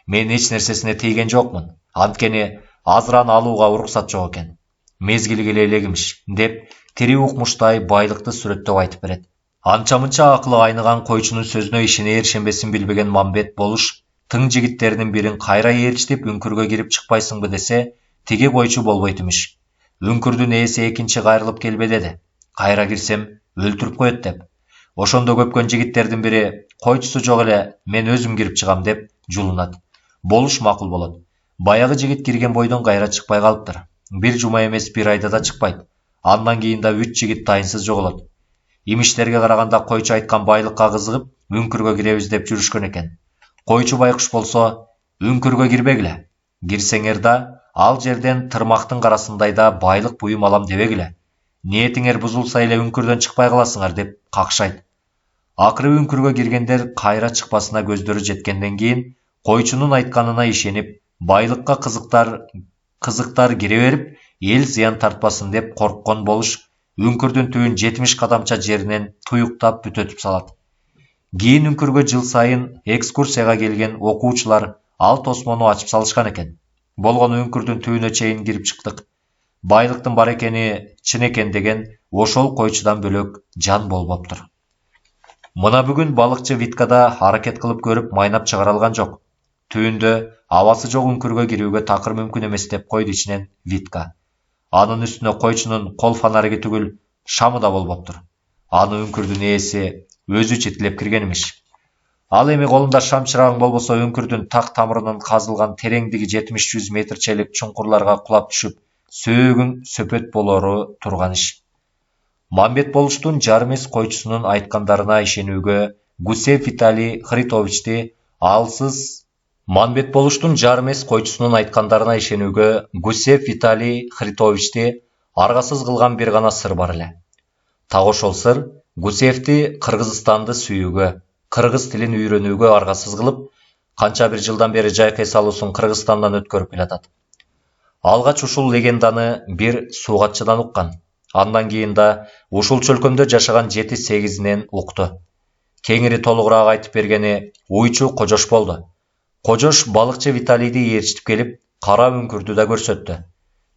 Speaker 1: Мен эч нерсесине тийген жокмун. Анткени азыран алууга уруксат жок экен. Мезгили келе элегимиш деп тири укмуштай байлыкты сүрөттөп айтып берет. Анча-мынча акылы айныган койчунун сөзүнө ишенер-ишенбесин билбеген Мамбет болуш тың жигиттеринин бирин кайра ээрчитип үңкүргө кирип чыкпайсыңбы десе, тиги койчу болбойт имиш. Үңкүрдүн ээси экинчи кайрылып келбе деди. Кайра кирсем өлтүрүп коет деп. Ошондо көпкөн жигиттердин бири, койчусу жок эле, мен өзүм кирип чыгам деп жулунат. Болуш макул болот. Баягы жигит кирген бойдон кайра чыкпай калыптыр. Бир жума эмес, бир айда да чыкпайт. Андан кийин да 3 жигит дайынсыз жоголот. Имиштерге караганда койчу айткан байлыкка кызыгып, үңкүргө киребиз деп жүрүшкөн экен. Койчу байкуш болсо, үңкүргө кирбегиле. Кирсеңер да, ал жерден тырмактын карасындай да байлык буюм алам дебегиле. Ниетиңер бузулса эле үңкүрдөн чыкпай каласыңар деп какшайт. Акыры үңкүргө киргендер кайра чыкпасына көздөрү жеткенден кийин, койчунун айтканына ишенип, байлыкка кызыктар кире берип, эл зыян тартпасын деп корккон болуш үңкүрдүн түбүн 70 кадамча жеринен туюктап бүтөтүп салат. Кийин үңкүргө жыл сайын экскурсияга келген окуучулар ал тосмону ачып салышкан экен. Болгону үңкүрдүн түбүнө чейин кирип чыктык. Байлыктын бар экени чын экен деген ошол койчудан бөлөк жан болбоптур. Мына бүгүн балыкчы Виткада аракет кылып көрүп майнап чыгара алган жок. Түбүндө абасы жок үңкүргө кирүүгө такыр мүмкүн эмес деп койду ичинен Витка. Анын үстүнө койчунун кол фонариги түгүл шамы да болбоптур. Аны үңкүрдүн ээси өзү четилеп кирген эмиш. Ал эми колунда шам чырагың болбосо үңкүрдүн так тамырынын казылган тереңдиги 70-100 метрчелик чуңкурларга кулап түшүп, сөөгүң сөпөт болору турган иш. Мамбет болуштун жарымес койчусунун айткандарына ишенүүгө Гусев Виталий Харитовичти алсыз Манбет болуштун жарымес койчусунун айткандарына ишенүүгө Гусев Виталий Харитовичти аргасыз кылган бир гана сыр бар эле. Так ошол сыр Гусевти Кыргызстанды сүйүүгө, кыргыз тилин үйрөнүүгө аргасыз кылып, канча бир жылдан бери жайкы эс алуусун Кыргызстандан өткөрүп келатат. Алгач ушул легенданы бир суугатчыдан уккан. Андан кийин да ушул чөлкөмдө жашаган 7-8инен укту. Кеңири толугураак айтып бергени уйчу Кожош болду. Кожош балыкчы Виталийди ээрчитип келип, кара үңкүрдү да көрсөттү.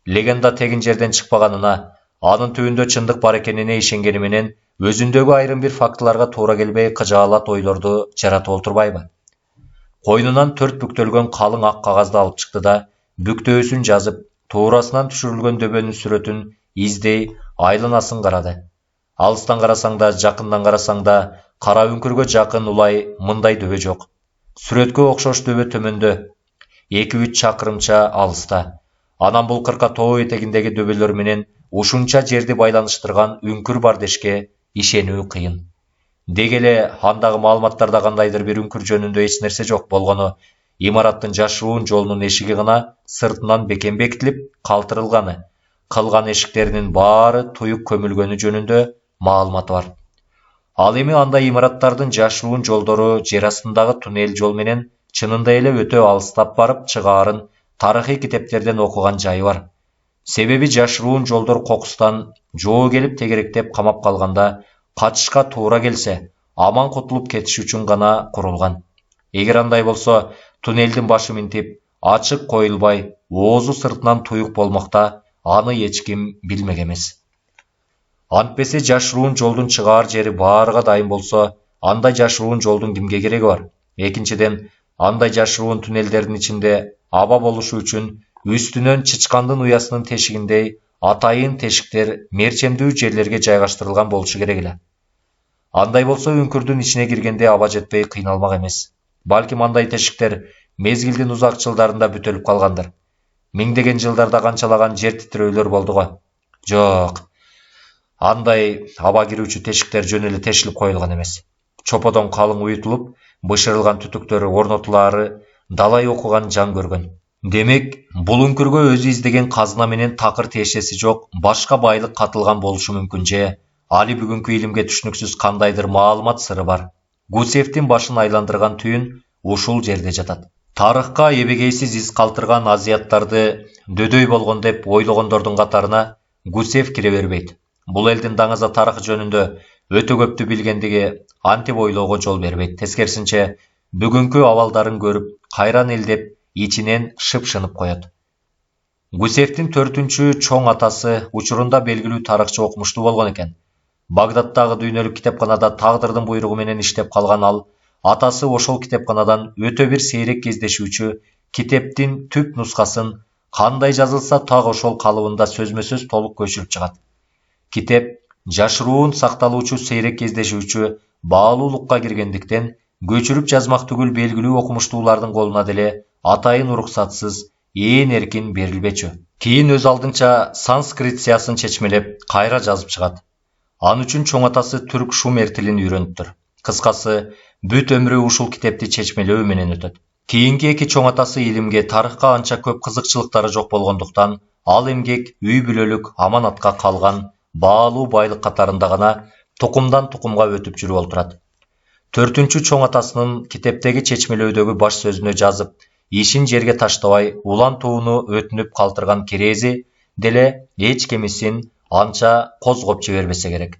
Speaker 1: Легенда тегин жерден чыкпаганына, анын түбүндө чындык бар экенине ишенгени менен, өзүндөгү айрым бир фактыларга туура келбей кыжаалат ойлорду жаратып олтурбайбы? Койнунан 4 бүктөлгөн калың ак кагазды алып чыкты да, бүктөөсүн жазып, туурасынан түшүрүлгөн дөбөнүн сүрөтүн издей, айланасын карады. Алыстан карасаң да, жакындан карасаң да, кара үңкүргө жакын улай мындай дөбө жок. Сүрөткө окшош дөбө төмөндө, 2-3 чакырымча алыста. Анан бул кырка тоо этегиндеги дөбөлөр менен ушунча жерди байланыштырган үңкүр бар дешке ишенүү кыйын. Деги эле андагы маалыматтарда кандайдыр бир үңкүр жөнүндө эч нерсе жок болгону, имараттын жашыруун жолунун эшиги гана сыртынан бекем бекитилип калтырылганы, кылган эшиктеринин баары туюк көмүлгөнү жөнүндө маалымат бар. Ал эми андай имараттардын жашыруун жолдору жер астындагы туннель жол менен чынында эле өтө алыстап барып чыгаарын тарыхый китептерден окуган жайы бар. Себеби жашыруун жолдор кокустан жоо келип тегеректеп камап калганда, качышка туура келсе, аман кутулуп кетиш үчүн гана курулган. Эгер андай болсо, туннелдин башы минтип, ачык коюлбай, оозу сыртынан туюк болмокта, аны эч ким билмек эмес. Антпесе жашыруун жолдун чыгаар жери баарга дайым болсо, андай жашыруун жолдун кимге кереги бар? Экинчиден, андай жашыруун туннелдердин ичинде аба болушу үчүн үстүнөн чычкандын уясынын тешигиндей атайын тешиктер мерчемдүү жерлерге жайгаштырылган болушу керек эле. Андай болсо үңкүрдүн ичине киргенде аба жетпей кыйналмак эмес. Балким андай тешиктер мезгилдин узак жылдарында бүтөлүп калгандыр. Миңдеген жылдарда канчалаган жер титирөөлөр болду го. Жок. Андай аба кирүүчү тешиктер жөн эле тешилип коюлган эмес. Чоподон калың уютулуп, бышырылган түтүктөр орнотулаары далай окуган жан көргөн. Демек, бул үңкүргө өзү издеген казына менен такыр тиешеси жок башка байлык катылган болушу мүмкүн же, али бүгүнкү илимге түшүнүксүз кандайдыр маалымат сыры бар. Гусевдин башын айландырган түйүн ушул жерде жатат. Тарыхка эбегейсиз из калтырган азияттарды дөдөй болгон деп ойлогондордун катарына Гусев кире бербейт. Бул элдин даңаза тарыхы жөнүндө өтө көптү билгендиги антип ойлоого жол бербейт. Тескерисинче, бүгүнкү абалдарын көрүп, кайран элдеп, ичинен шып-шынып коет. Гусевдин 4-чү чоң атасы учурунда белгилүү тарыхчы окумуштуу болгон экен. Багдадтагы дүйнөлүк китепканада тагдырдын буйругу менен иштеп калган ал, атасы ошол китепканадан өтө бир сейрек кездешүүчү китептин түп нускасын кандай жазылса так ошол калыбында сөзмө-сөз толук көчүрүп чыгат. Китеп жашыруун сакталуучу сейрек кездешүүчү баалуулукка киргендиктен, көчүрүп жазмак түгүл белгилүү окумуштуулардын колуна деле атайын уруксатсыз ээн эркин берилбечү. Кийин өз алдынча санскритциясын чечмелеп, кайра жазып чыгат. Ан үчүн чоң атасы түрк шумер тилин үйрөнүптүр. Кыскасы, бүт өмүрү ушул китепти чечмелөө менен өтөт. Кийинки эки чоң атасы илимге, тарыхка анча көп кызыкчылыктары жок болгондуктан, ал эмгек үй бүлөлүк аманатка калган баалуу байлык катарында гана тукумдан тукумга өтүп жүрүп олтурат. 4-чү чоң атасынын китептеги чечмелөөдөгү баш сөзүнө жазып, ишин жерге таштабай, улан тууну өтүнүп калтырган керези деле эч кемисин анча козгоп жибербесе керек.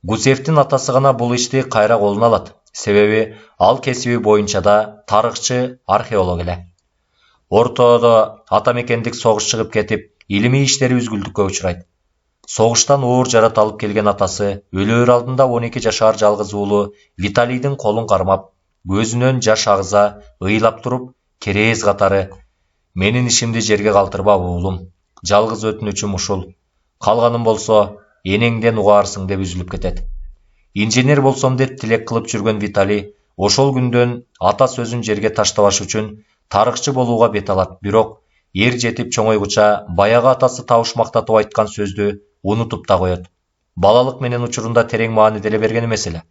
Speaker 1: Гусевдин атасы гана бул ишти кайра колуна алат. Себеби ал кесиби боюнча да тарыхчы, археолог эле. Ортодо ата мекендик согуш чыгып кетип, илимий иштери үзгүлтүккө учурайт. Согуштан оор жарат алып келген атасы өлөөр алдында 12 жашар жалгыз уулу Виталийдин колун кармап, көзүнөн жаш агыза ыйлап туруп, керез катары: "Менин ишимди жерге калтырба уулум. жалгыз өтүнүчүм ушул. Калганын болсо энеңден угаарсың деп үзүлүп кетет. Инженер болсом деп тилек кылып жүргөн Виталий ошол күндөн ата сөзүн жерге таштабаш үчүн тарыхчы болууга бет алат. Бирок эр жетип чоңойгуча баягы атасы табыш мактатып айткан сөздү унутуп да коет. Балалык менен учурунда терең маани деле берген эмес эле.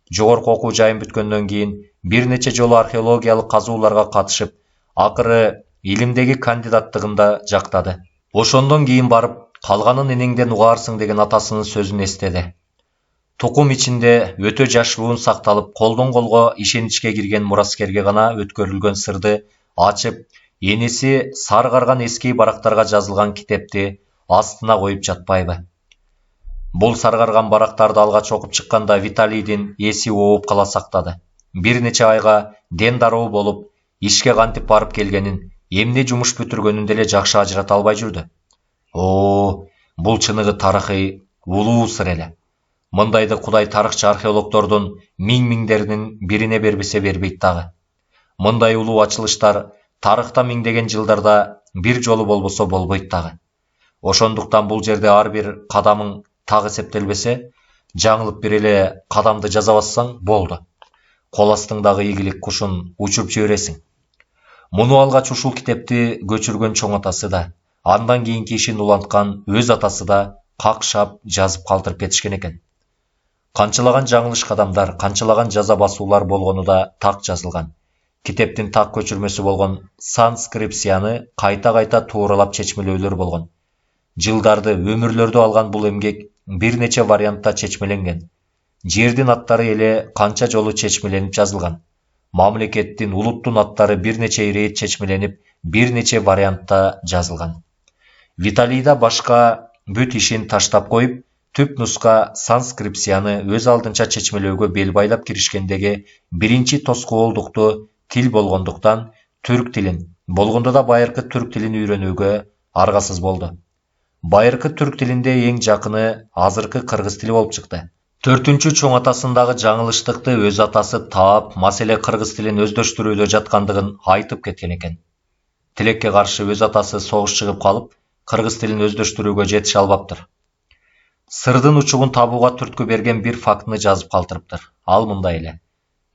Speaker 1: Жогорку окуу жайын бүткөндөн кийин бир нече жолу археологиялык казууларга катышып, акыры илимдеги кандидаттыгын да жактады. Ошондон кийин барып, калганын энеңден угаарсың деген атасынын сөзүн эстеди. Тукум ичинде өтө жашыруун сакталып, колдон колго ишеничке кирген мураскерге гана өткөрүлгөн сырды ачып, энеси саргарган эски барактарга жазылган китепти астына коюп жатпайбы? Бул саргарган барактарды алгач окуп чыкканда Виталийдин эси ооп кала сактады. Бир нече айга ден дароо болуп, ишке кантип барып келгенин, эмне жумуш бүтүргөнүн деле жакшы ажырата албай жүрдү. Бул чыныгы тарыхый улуу сыр эле. Мындайды Кудай тарыхчы археологдордун миңдеринин бирине бербесе бербейт дагы. Мындай улуу ачылыштар тарыхта миңдеген жылдарда бир жолу болбосо болбойт дагы. Ошондуктан бул жерде ар бир кадамың так эсептелбесе, жаңылып бир эле кадамды жаза бассаң болду. Кол астыңдагы ийгилик кушун учуруп жибересиң. Муну алгач ушул китепти көчүргөн чоң атасы да, андан кийинки ишин уланткан өз атасы да какшап жазып калтырып кетишкен экен. Канчалаган жаңылыш кадамдар, канчалаган жаза басуулар болгону да так жазылган. Китептин так көчүрмөсү болгон санскрипцияны кайта-кайта тууралап чечмелөөлөр болгон. Жылдарды, өмүрлөрдү алган бул эмгек бир нече вариантта чечмеленген. Жердин аттары эле канча жолу чечмеленип жазылган. Мамлекеттин, улуттун аттары бир нече ирет чечмеленип, бир нече вариантта жазылган. Виталийда башка бүт ишин таштап коюп, түп нуска санскрипцияны өз алдынча чечмелөөгө бел байлап киришкендеги биринчи тоскоолдукту тил болгондуктан түрк тилин, болгондо да байыркы түрк тилин үйрөнүүгө аргасыз болду. Байыркы түрк тилинде эң жакыны азыркы кыргыз тили болуп чыкты. 4-чү чоң атасындагы жаңылыштыкты өз атасы таап, маселе кыргыз тилин өздөштүрүүдө жаткандыгын айтып кеткен экен. Тилекке каршы өз атасы согуш чыгып калып, кыргыз тилин өздөштүрүүгө жетише албаптыр. Сырдын учугун табууга түрткү берген бир фактыны жазып калтырыптыр. Ал мындай эле.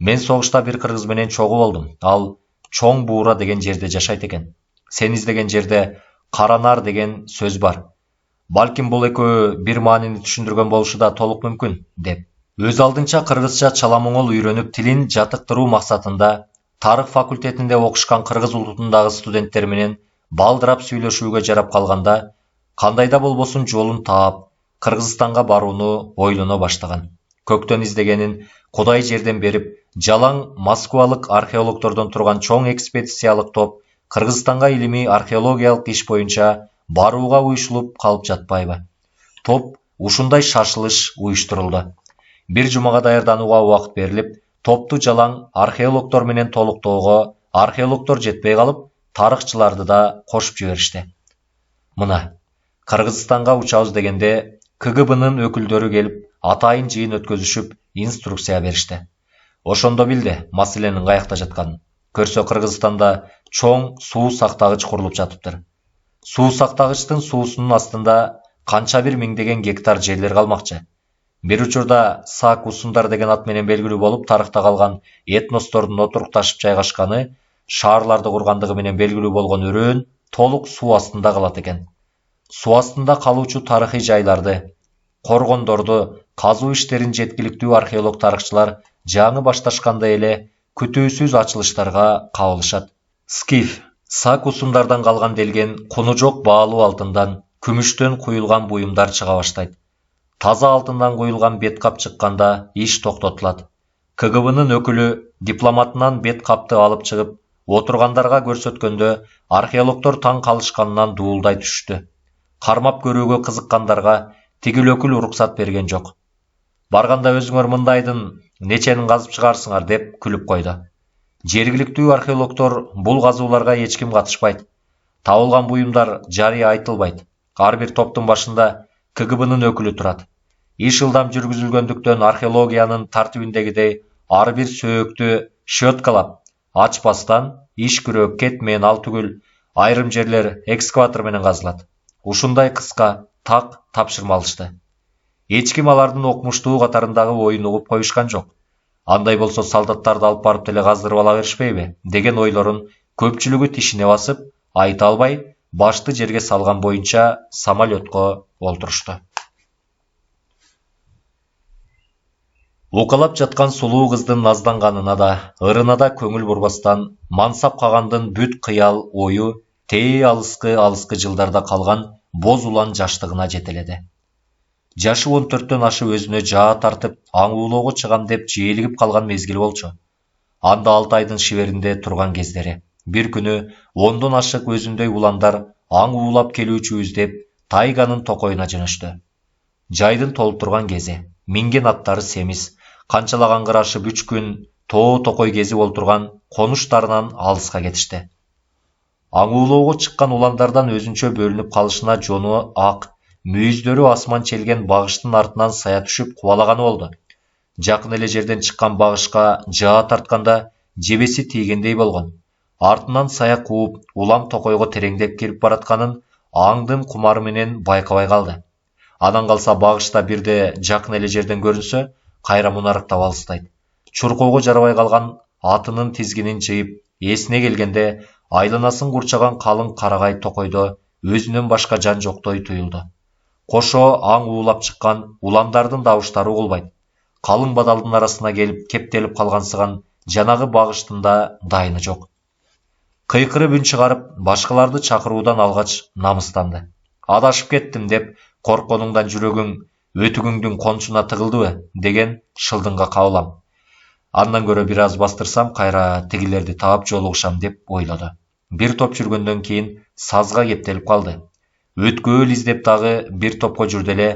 Speaker 1: Мен согушта бир кыргыз менен чогуу болдум. Ал Чоң Буура деген жерде жашайт экен. Сен издеген жерде Каранар деген сөз бар. Балким бул экөө бир маанини түшүндүргөн болушу да толук мүмкүн, деп. Өз алдынча кыргызча чаламоңол үйрөнүп, тилин жатыктыруу максатында тарых факультетинде окушкан кыргыз улутундагы студенттер менен балдырап сүйлөшүүгө жарап калганда, кандай да болбосун жолун таап, Кыргызстанга барууну ойлоно баштаган. Көктөн издегенин Кудай жерден берип, жалаң москвалык археологдордон турган чоң экспедициялык топ Кыргызстанга илимий археологиялык иш боюнча барууга уюшулуп калып жатпайбы? Топ ушундай шашылыш уюштурулду. Бир жумага даярданууга убакыт берилип, топту жалаң археологдор менен толуктоого археологдор жетпей калып, тарыхчыларды да кошуп жиберишти. Мына, Кыргызстанга учабыз дегенде КГБнын өкүлдөрү келип, атайын жыйын өткөзүшүп, инструкция беришти. Ошондо билди маселенин каякта жатканын. Көрсө Кыргызстанда чоң суу сактагыч курулуп жатыптыр. Суу сактагычтын суусунун астында канча бир миңдеген гектар жерлер калмакчы. Бир учурда Сак Усундар деген ат менен белгилүү болуп, тарыхта калган этностордун отурукташып жайгашканы, шаарларды кургандыгы менен белгилүү болгон өрөөн толук суу астында калат экен. Суу астында калуучу тарыхый жайларды, коргондорду казуу иштерин жеткиликтүү археолог тарыхчылар жаңы башташкандай эле күтүүсүз ачылыштарга кабылышат. Скиф Сак Усундардан калган делген куну жок баалуу алтындан, күмүштөн куюлган буюмдар чыга баштайт. Таза алтындан куюлган бет кап чыкканда иш токтотулат. КГБнын өкүлү дипломатынан бет капты алып чыгып, отургандарга көрсөткөндө археологдор таң калышканынан дуулдай түшүштү. Кармап көрүүгө кызыккандарга тигил өкүл уруксат берген жок. Барганда өзүңөр мындайдын неченин казып чыгарсыңар деп күлүп койду. Жергиликтүү археологдор бул казууларга эч ким катышпайт. Табылган буюмдар жарыя айтылбайт. Ар бир топтун башында КГБнын өкүлү турат. Иш ылдам жүргүзүлгөндүктөн археологиянын тартибиндегидей ар бир сөөктү щеткалап, ачпастан иш күрөө, кет менен ал түгүл айрым жерлер экскаватор менен казылат. ушундай кыска так тапшырма алышты. Эч ким алардын окумуштуу катарындагы оюн угуп коюшкан жок. Андай болсо солдаттарды алып барып деле каздырып ала беришпейби деген ойлорун көпчүлүгү тишине басып, айта албай, башты жерге салган боюнча самолетко олтурушту. Укалап жаткан сулуу кыздын назданганына да, ырына да көңүл бурбастан, мансап кагандын бүт кыял ою тээ алыскы жылдарда калган боз улан жаштыгына жетеледи. Жашы 14-төн ашып өзүнө жаа тартып, аң уулоого чыгам деп жээлигип калган мезгил болчу. Анда 6 айдын шиберинде турган кездери. Бир күнү 10дон ашык өзүндөй уландар аң уулап келүүчүбүз деп тайганын токойуна жөнөштү. Жайдын толуп турган кези, минген аттары семиз, канчалаган кырашып 3 күн тоо токой кезип олтурган конуштарынан алыска кетишти. Аң уулоого чыккан уландардан өзүнчө бөлүнүп калышына жону ак, мүйүздөрү асман челген багыштын артынан сая түшүп кубалаганы болду. Жакын эле жерден чыккан багышка жаа тартканда жебеси тийгендей болгон. Артынан сая кууп, улам токойго тереңдеп кирип баратканын аңдын кумары менен байкабай калды. Анан калса багышта бирде жакын эле жерден көрүнсө, кайра мунарыктап алыстайт. Чуркоого жарабай калган атынын тизгинин жыйып, эсине келгенде айланасын курчаган калың карагай токойдо өзүнөн башка жан жоктой туюлду. Кошо аң уулап чыккан уландардын дабыштары угулбайт. Калың бадалдын арасына келип кептелип калгансыган жанагы багыштын да дайыны жок. Кыйкырып үн чыгарып, башкаларды чакыруудан алгач намыстанды. Адашып кеттим деп, коркконуңдан жүрөгүң өтүгүңдүн кончуна тыгылдыбы деген шылдыңга кабылам. Андан көрө бир аз бастырсам, кайра тигилерди таап жолугушам деп ойлоду. Бир топ жүргөндөн кийин сазга кептелип калды. Өткөөл издеп дагы бир топко жүрдү эле,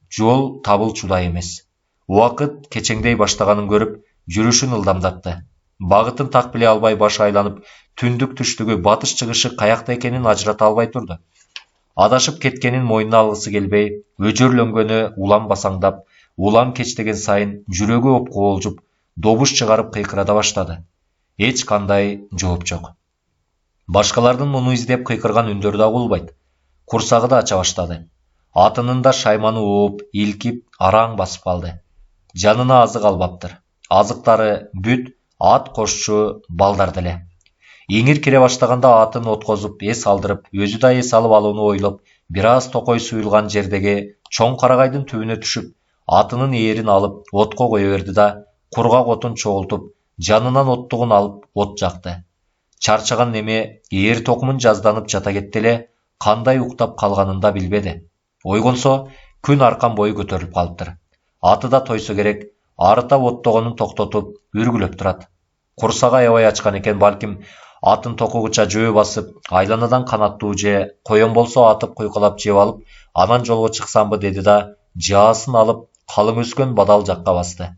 Speaker 1: жол табылчудай эмес. Убакыт кечеңдей баштаганын көрүп, жүрүшүн ылдамдатты. Багытын так биле албай башы айланып, түндүк түштүгү батыш чыгышы каякта экенин ажырата албай турду. Адашып кеткенин мойнуна алгысы келбей, өжөрлөнгөнү улам басаңдап, улам кечтеген сайын жүрөгү опкуолжуп, добуш чыгарып кыйкырада баштады. Эч кандай жооп жок. Башкалардын муну издеп кыйкырган үндөрү да угулбайт. Курсагы да ача баштады. Атынын да шайманы ууп, илкип, араң басып калды. Жанына азык албаптыр. Азыктары бүт ат кошчу балдар деле. Эңир кире баштаганда атын откозуп, эс алдырып, өзү да эс алып алууну ойлоп, бир аз токой суюлган жердеги чоң карагайдын түбүнө түшүп, атынын ээрин алып, отко кое берди да, кургак отун чогултуп, жанынан оттугун алып, от жакты. Чарчаган неме ээр токумун жазданып жата кетти эле, кандай уктап калганын да билбеди. Ойгонсо, күн аркан бою көтөрүлүп калыптыр. Аты да тойсо керек, арыта оттогонун токтотуп, үргүлөп турат. Курсагы аябай ачкан экен, балким атын токугуча жөө басып, айланадан канаттуу же коен болсо атып куйкалап жеп алып, анан жолго чыксамбы деди да, жаасын алып, калың өскөн бадал жакка басты.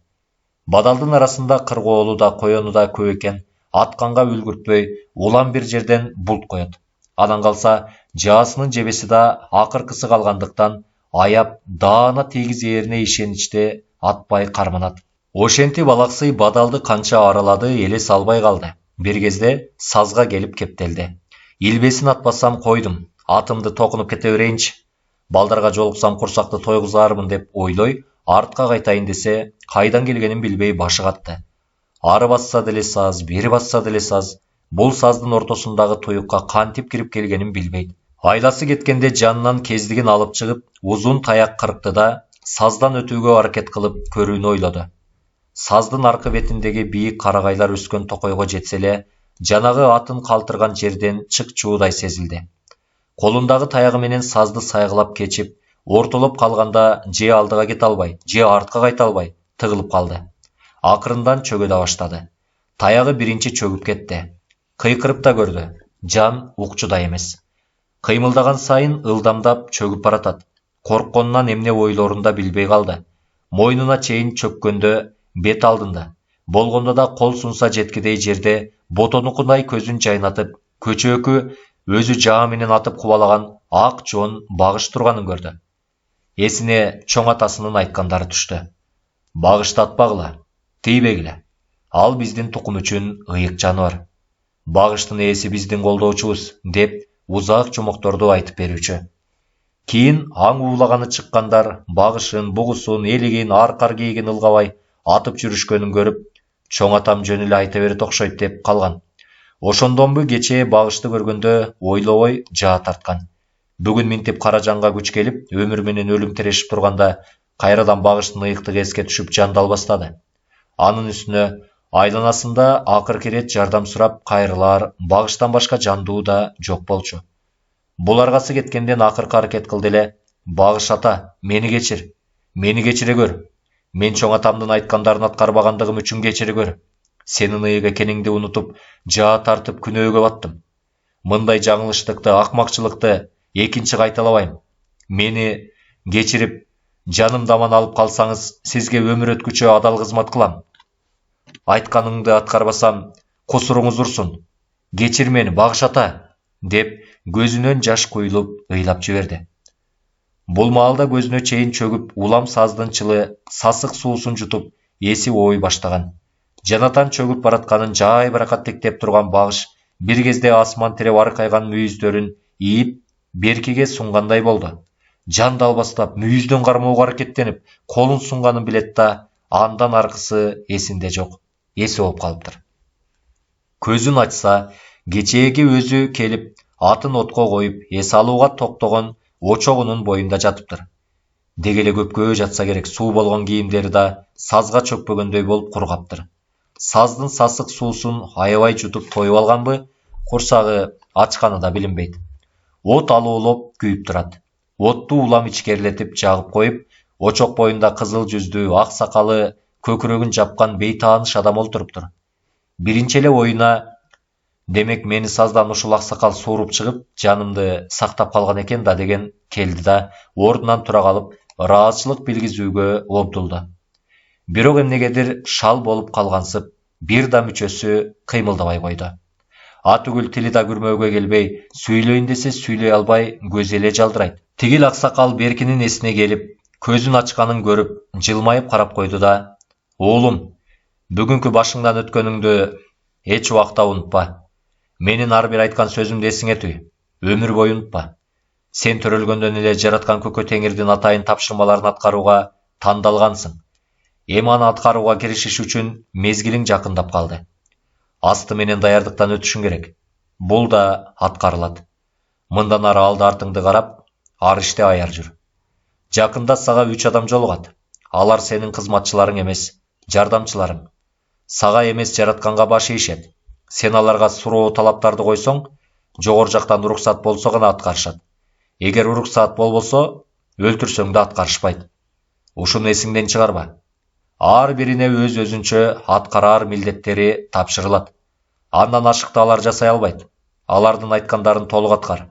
Speaker 1: Бадалдын арасында кыргоолу да коену да көп экен, атканга үлгүртпөй, улам бир жерден булт коет. Анан калса, жаасынын жебеси да акыркысы калгандыктан, аяп, даана тийгиз ээрине ишеничте атпай карманат. Ошентип балаксый бадалды канча аралады, элес албай калды. Бир кезде сазга келип кептелди. Илбесин атпасам койдум, атымды токунуп кете берейинчи. Балдарга жолуксам курсакты тойгузармын деп ойлой, артка кайтайын десе, кайдан келгенин билбей башы катты. Ары басса деле саз, бери басса деле саз. Бул саздын ортосундагы туюкка кантип кирип келгенин билбейт. Айласы кеткенде жанынан кездигин алып чыгып, узун таяк кыркты да, саздан өтүүгө аракет кылып көрүүнү ойлоду. Саздын аркы бетиндеги бийик карагайлар өскөн токойго жетсе эле, жанагы атын калтырган жерден чык чуудай сезилди. Колундагы таягы менен сазды сайгылап кечип, ортолоп калганда же алдыга кете албай, же артка кайта албай тыгылып калды. Акырындан чөгөдө баштады. Таягы биринчи чөгүп кетти. Кыйкырып да көрдү. Жан укчудай эмес. Кыймылдаган сайын ылдамдап чөгүп баратат. Коркконунан эмне ойлорун да билбей калды. Мойнуна чейин чөккөндө бет алдында, болгондо да кол сунса жеткидей жерде ботонукундай көзүн жайнатып, көчөөкү өзү жаа менен атып кубалаган ак жон багыш турганын көрдү. Эсине чоң атасынын айткандары түштү. Багышты атпагыла, тийбегиле. Ал биздин тукум үчүн ыйык жаныбар. Багыштын ээси биздин колдоочубуз деп узак жумокторду айтып берүүчү. Кийин аң уулаганы чыккандар багышын, бугусун, элигин, аркар кийигин ылгабай атып жүрүшкөнүн көрүп, чоң атам жөн эле айта берет окшойт деп калган. Ошондонбу кечээ багышты көргөндө ойлобой жаа тарткан. Бүгүн минтип кара жанга күч келип, өмүр менен өлүм тирешип турганда, кайрадан багыштын ыйыктыгы эске түшүп жандал баштады. Анын үстүнө айланасында акыркы ирет жардам сурап кайрылар багыштан башка жандуу да жок болчу. Бул аргасы кеткенден акыркы аракет кылды эле: "Багыш ата, мени кечире көр. Мен чоң атамдын айткандарын аткарбагандыгым үчүн кечире көр. Сенин ыйык экениңди унутуп, жаа тартып күнөөгө баттым. Мындай жаңылыштыкты, акмакчылыкты экинчи кайталабайм. Мени кечирип, жанымды аман алып калсаңыз, сизге өмүр өткүчө адал кызмат кылам. Айтканыңды аткарбасам, кусуруңуз урсун. Кечир мени, багыш ата", деп көзүнөн жаш куйулуп ыйлап жиберди. Бул маалда көзүнө чейин чөгүп, улам саздын чылы сасык суусун жутуп, эси ой баштаган. Жанатан чөгүп баратканын жай баракат тектеп турган багыш бир кезде асман тиреп аркайган мүйүздөрүн ийип, беркиге сунгандай болду. Жандал баштап мүйүздөн кармоого аракеттенип, колун сунганын билет да, андан аркысы эсинде жок. Эси болуп калыптыр. Көзүн ачса, кечээги өзү келип, атын отко коюп, эс алууга токтогон очогунун боюнда жатыптыр. Деги эле көпкө жатса керек, суу болгон кийимдери да сазга чөкпөгөндөй болуп кургаптыр. Саздын сасык суусун аябай жутуп тоюп алганбы, курсагы ачканы да билинбейт. От алуулоп күйүп турат. Отту улам ичкерилетип жагып коюп, очок боюнда кызыл жүздүү, ак сакалы, көкүрөгүн жапкан бейтааныш адам олтуруптур. Биринчи эле оюна: "Демек мени саздан ушул аксакал сууруп чыгып, жанымды сактап калган экен да" деген келди да, ордунан тура калып, ыраазычылык билгизүүгө обдулду. Бирок эмнегедир шал болуп калгансып, бир да мүчөсү кыймылдабай койду. Атүгүл тили да күрмөөгө келбей, сүйлөйүн десе сүйлөй албай, көзү эле жалдырайт. Тигил аксакал Беркинин эсине келип, көзүн ачканын көрүп, жылмайып карап койду да: "Уулум, бүгүнкү башыңдан өткөнүңдү эч убакта унутпа. Менин ар бир айткан сөзүмдү эсиңе туй. Өмүр бою унутпа. Сен төрөлгөндөн эле жараткан Көкө Теңирдин атайын тапшырмаларын аткарууга тандалгансың. Эми аны аткарууга киришиш үчүн мезгилиң жакындап калды. Асты менен даярдыктан өтүшүң керек. Бул да аткарылат. Мындан ары алды артыңды карап, ар иште аяр жүр. Жакында сага 3 адам жолугат. Алар сенин кызматчыларың эмес, жардамчыларың. Сага эмес жаратканга баш ийишет. Сен аларга суроо талаптарды койсоң, жогору жактан уруксат болсо гана аткарышат. Эгер уруксат болбосо, өлтүрсөң да аткарышпайт. Ушуну эсиңден чыгарба. Ар бирине өз-өзүнчө аткарар милдеттери тапшырылат. Андан ашыкты алар жасай албайт. Алардын айткандарын толук аткар.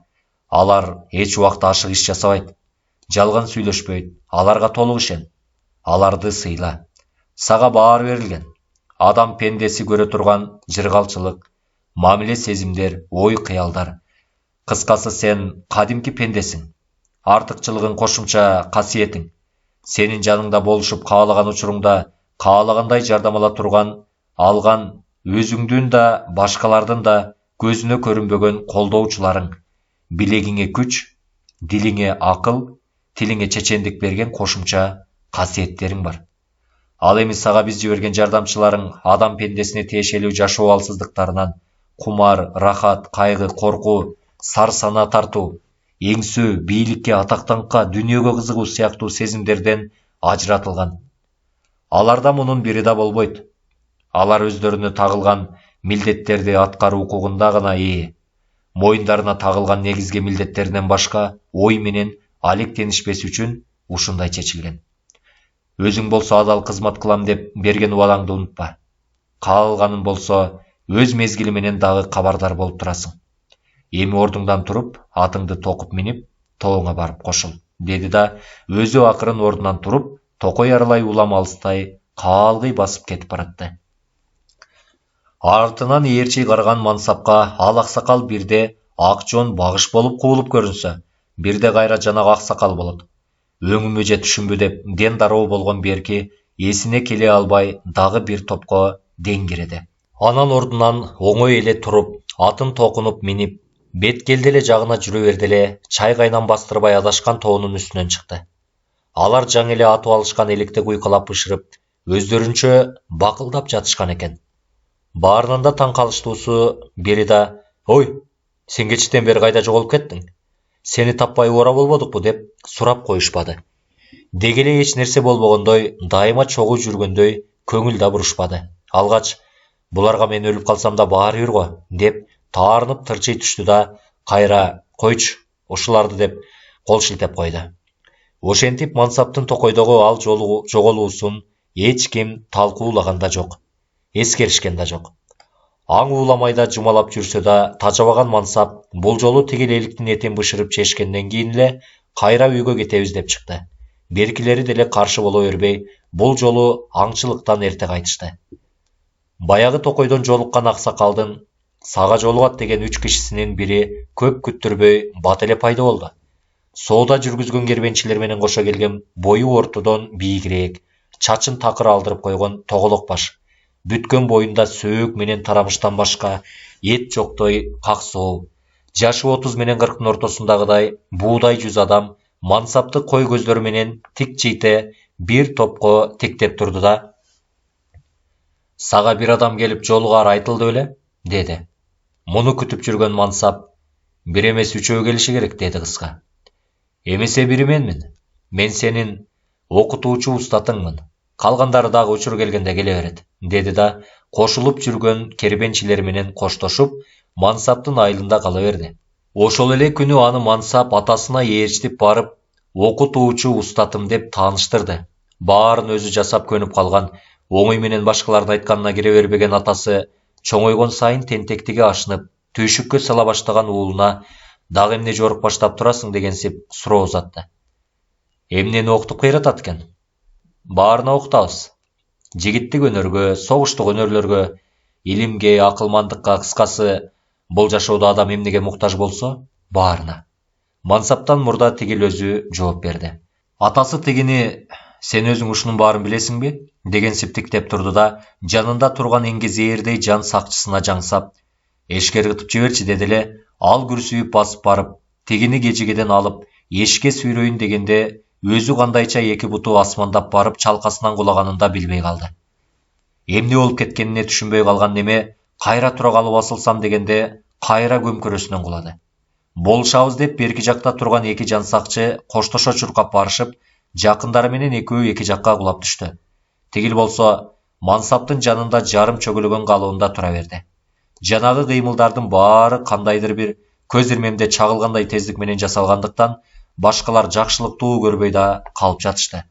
Speaker 1: Алар эч убакта ашык иш жасабайт. Жалган сүйлөшпөйт. Аларга толук ишен. Аларды сыйла. Сага баары берилген. Адам пендеси көрө турган жыргалчылык, мамиле сезимдер, ой кыялдар. Кыскасы сен кадимки пендесиң. Артыкчылыгың кошумча касиетиң. Сенин жаныңда болушуп каалаган учуруңда каалагандай жардам ала турган, алган, өзүңдүн да, башкалардын да көзүнө көрүнбөгөн колдоочуларың. Билегиңе күч, дилиңе акыл, тилиңе чечендик берген кошумча касиеттериң бар. Ал эми сага биз жиберген жардамчыларың адам пендесине тиешелүү жашоо алсыздыктарынан, кумар, рахат, кайгы, коркуу, сар сана тартуу, эңсөө, бийликке, атактанка, дүйнөгө кызыгуу сыяктуу сезимдерден ажыратылган. Аларда мунун бири да болбойт. Алар өздөрүнө тагылган милдеттерди аткаруу укугунда гана ээ. Моюндарына тагылган негизги милдеттеринен башка ой менен алектенишпеси үчүн ушундай чечилген. Өзүң болсо адал кызмат кылам деп берген убадаңды унутпа. Каалганың болсо өз мезгили менен дагы кабардар болуп турасың. Эми ордуңдан туруп, атыңды токуп минип, тоңо барып кошул, деди да, өзү акырын ордунан туруп, токой аралай улам алыстай каалгый басып кетип баратты. Артынан ээрчи карган мансапка ал аксакал бирде ак жон багыш болуп куулуп көрүнсө, бирде кайра жанагы аксакал болот. Өңүмбү же түшүмбү деп ден дароо болгон Берки эсине келе албай дагы бир топко дең киреди. Анан ордунан оңой эле туруп, атын токунуп минип, Бет келді эле жагына жүрө берди эле чай кайнан бастырбай адашкан тоонун үстүнөн чыкты. Алар жаңы эле атып алышкан электе куйкалап бышырып, өздөрүнчө бакылдап жатышкан экен. Баарынан да таң калыштуусу бери да: "Ой, сен кечтен бери кайда жоголуп кеттиң? Сени таппай убара болбодукпу?" деп сурап коюшпады. Деги эле эч нерсе болбогондой, дайыма чогуу жүргөндөй көңүл да бурушпады. Алгач: "Буларга мен өлүп калсам да баары бир го" деп таарынып тырчый түштү да кайра "Койчу, ушуларды" деп кол шилтеп койду. Ошентип мансаптын токойдогу ал жоголуусун эч ким талкуулаган да жок, эскеришкен да жок. Аң ууламай да жумалап жүрсө да, тажабаган мансап бул жолу тигил эликтин этин бышырып чешкенден кийин эле кайра үйгө кетебиз деп чыкты. Беркилери деле каршы боло бербей, бул жолу аңчылыктан эрте кайтышты. Баягы токойдон жолуккан аксакалдын сага жолугат деген 3 кишисинин бири көп күттүрбөй бат эле пайда болду. Соода жүргүзгөн кербенчилер менен кошо келген бою ортодон бийигирээк, чачын такыр алдырып койгон тоголок баш, бүткөн боюнда сөөк менен тарамыштан башка эт жоктой каксоо, жашы 30 менен 40-тын ортосундагыдай буудай жүз адам мансапты кой көздөрү менен тик чийте бир топко тиктеп турду да: "Сага бир адам келип жолугары айтылды беле?" деди. Муну күтүп жүргөн мансап: "Бир эмес 3 келиши керек" деди кыска. "Эмесе бири менмин. Мен сенин окутуучу устатыңмын. Калгандары дагы учур келгенде келе берет" деди да кошулуп жүргөн кербенчилер менен коштошуп, мансаптын айылында кала берди. Ошол эле күнү аны мансап атасына ээрчитип барып, окутуучу устатым деп тааныштырды. Баарын өзү жасап көнүп калган, оңой менен башкалардын айтканына кире бербеген атасы чоңойгон сайын тентектиги ашынып, түйшүккө сала баштаган уулуна "Дагы эмне жорук баштап турасың?" дегенсип суроо узатты. "Эмнени окутуп кыйратат экен?" "Баарына окутабыз. Жигиттик өнөргө, согуштук өнөрлөргө, илимге, акылмандыкка, кыскасы, бул жашоодо адам эмнеге муктаж болсо, баарына." Мансаптан мурда тигил өзү жооп берди. Атасы тигини "Сен өзүң ушунун баарын билесиңби?" дегенсип тиктеп турду да жанында турган эңгезээрдей жан сакчысына жаңсап: "Эшкергитип жиберчи" деди эле, ал күрсүйүп басып барып, тигини кежигеден алып, эшикке сүйрөйүн дегенде өзү кандайча эки буту асмандап барып чалкасынан кулаганын да билбей калды. Эмне болуп кеткенине түшүнбөй калган неме кайра тура калып асылсам дегенде кайра көмкөрөсүнөн кулады. Болушабыз деп берки жакта турган эки жан сакчы коштошо чуркап барышып, жакындары менен экөө эки жакка кулап түштү. Тигил болсо мансаптын жанында жарым чөгөлгөн калыбында тура берди. Жанагы кыймылдардын баары кандайдыр бир көз ирмемде чагылгандай тездик менен жасалгандыктан башкалар жакшылыктуу көрбөй да калып жатышты.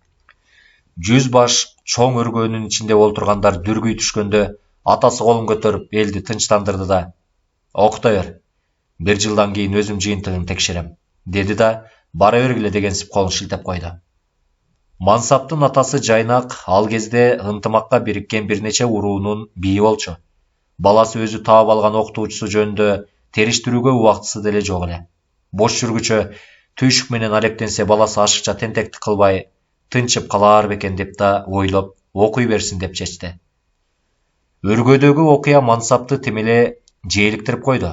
Speaker 1: Жүз баш чоң өргөөнүн ичинде олтургандар дүргүй түшкөндө атасы колун көтөрүп элди тынчтандырды да: "Окута бер. 1 жылдан кийин өзүм жыйынтыгын текшерем" деди да бара бергиле дегенсип колун шилтеп койду. Мансаптын атасы Жайнак ал кезде ынтымакка бириккен бир нече уруунун бийи болчу. Баласы өзү таап алган окутуучусу жөнүндө териштирүүгө убактысы деле жок эле. Бош жүргүчө түйшүк менен алектенсе баласы ашыкча тентектик кылбай тынчып калаар бекен деп да ойлоп, окуй берсин деп чечти. Өргөдөгү окуя мансапты тим эле жээликтирип койду.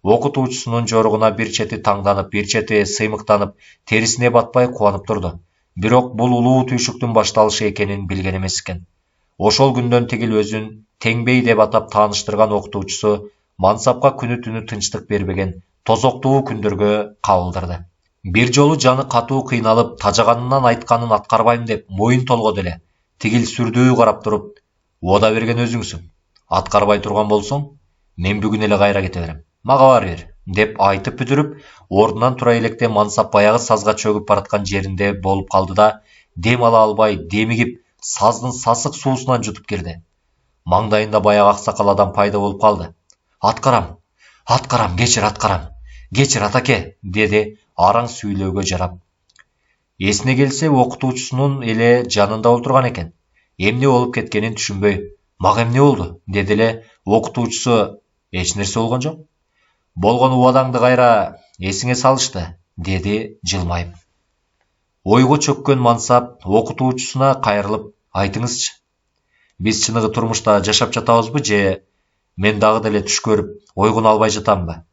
Speaker 1: Окутуучусунун жоругуна бир чети таңданып, бир чети сыймыктанып, терисине батпай кубанып турду. Бирок бул улуу түйшүктүн башталышы экенин билген эмес экен. Ошол күндөн тигил өзүн Теңбей деп атап тааныштырган окутуучусу мансапка күнү түнү тынчтык бербеген тозоктуу күндөргө кабылдырды. Бир жолу жаны катуу кыйналып, тажаганынан айтканын аткарбайм деп моюн толгоду эле. Тигил сүрдүү карап туруп: "Уада берген өзүңсүң. Аткарбай турган болсоң, мен бүгүн эле кайра кете берем. Мага бар бер" деп айтып бүтүрүп, ордунан тура электе мансап баягы сазга чөгүп бараткан жеринде болуп калды да, дем ала албай, демигип, саздын сасык суусунан жутуп кирди. Маңдайында баягы аксакал адам пайда болуп калды. Аткарам, кечир атаке" деди араң сүйлөөгө жарап. Эсине келсе, окутуучусунун эле жанында олтурган экен. Эмне болуп кеткенин түшүнбөй: "Мага эмне болду?" деди эле. Окутуучусу: "Эч нерсе болгон жок. Болгон убадаңды кайра эсиңе салышты" деди жылмайып. Ойго чөккөн мансап окутуучусуна кайрылып: "Айтыңызчы, биз чыныгы турмушта жашап жатабызбы же мен дагы деле түш көрүп, ойгоно албай жатамбы?"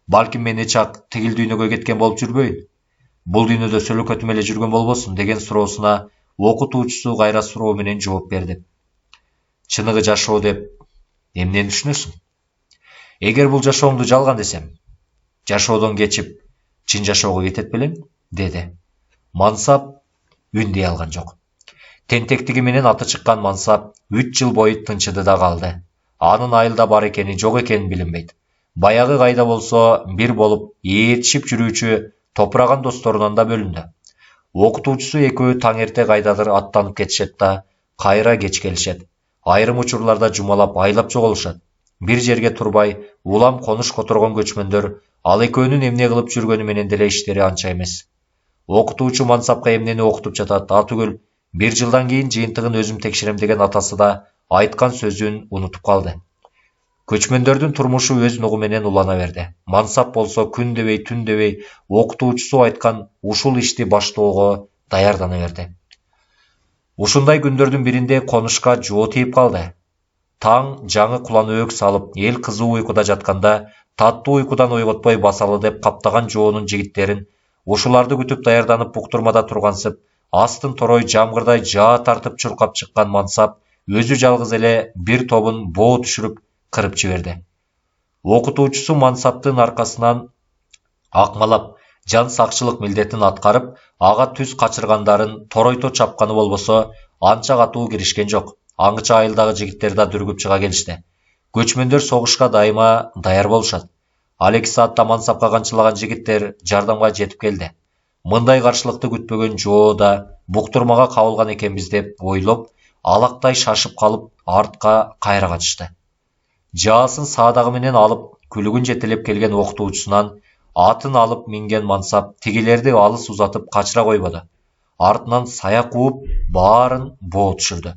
Speaker 1: Балким мен чак тигил дүйнөгө кеткен болуп жүрбөйүн. Бул дүйнөдө сөлөкөтүм эле жүргөн болбосун деген суроосуна окутуучусу кайра суроо менен жооп берди. Чыныгы жашоо деп эмнени түшүнөсүң? Эгер бул жашооңду жалган десем, жашоодон кечип чын жашоого кетет белең, деди. Мансап үндей алган жок. Тентектиги менен аты чыккан Мансап 3 жыл бою тынчыды да калды. Анын айылда бар экени, жок экени билинбейт. Баягы кайда болсо бир болуп ээрчип жүрүүчү топураган досторунан да бөлүндү. Окутуучусу экөө таң эрте кайдадыр аттанып кетишет да кайра кеч келишет. Айрым учурларда жумалап, айлап жоголушат. Бир жерге турбай, улам конуш которгон көчмөндөр ал экөөнүн эмне кылып жүргөнү менен деле иштери анча эмес. Окутуучу Мансапка эмнени окутуп жатат, атүгүл бир жылдан кийин жыйынтыгын өзүм текшерем деген атасы да айткан сөзүн унутуп калды. Көчмөндөрдүн турмушу өз нугу менен улана берди. Мансап болсо күн дебей, түн дебей окутуучусу айткан ушул ишти баштоого даярдана берди. Ушундай күндөрдүн биринде конушка жоо тийип калды. Таң жаңы куланөөк салып, эл кызуу уйкуда жатканда, таттуу уйкудан ойготпой басалы деп каптаган жоонун жигиттерин ушуларды күтүп даярданып буктурмада тургансып, астын torой жамгырдай жаа тартып чуркап чыккан Мансап өзү жалгыз эле бир тобун боо түшүрүп кырып жиберди. Окутуучусу Мансаптын аркасынан акмалап, жан сакчылык милдетин аткарып, ага түз качыргандарын торойто чапканы болбосо, анча катуу киришкен жок. Аңча айылдагы жигиттер да дүргүп чыга келишти. Көчмөндөр согушка дайыма даяр болушат. Ал 2 саатта Мансапка канчылаган жигиттер жардамга жетип келди. Мындай каршылыкты күтпөгөн жоо да буктурмага кабылган экенбиз деп ойлоп, алактай шашып калып, артка кайра качышты. Жаасын саадагы менен алып, күлүгүн жетелеп келген окутуучусунан атын алып минген Мансап тигилерди алыс узатып качыра койбоду. Артынан сая кууп, баарын боо түшүрдү.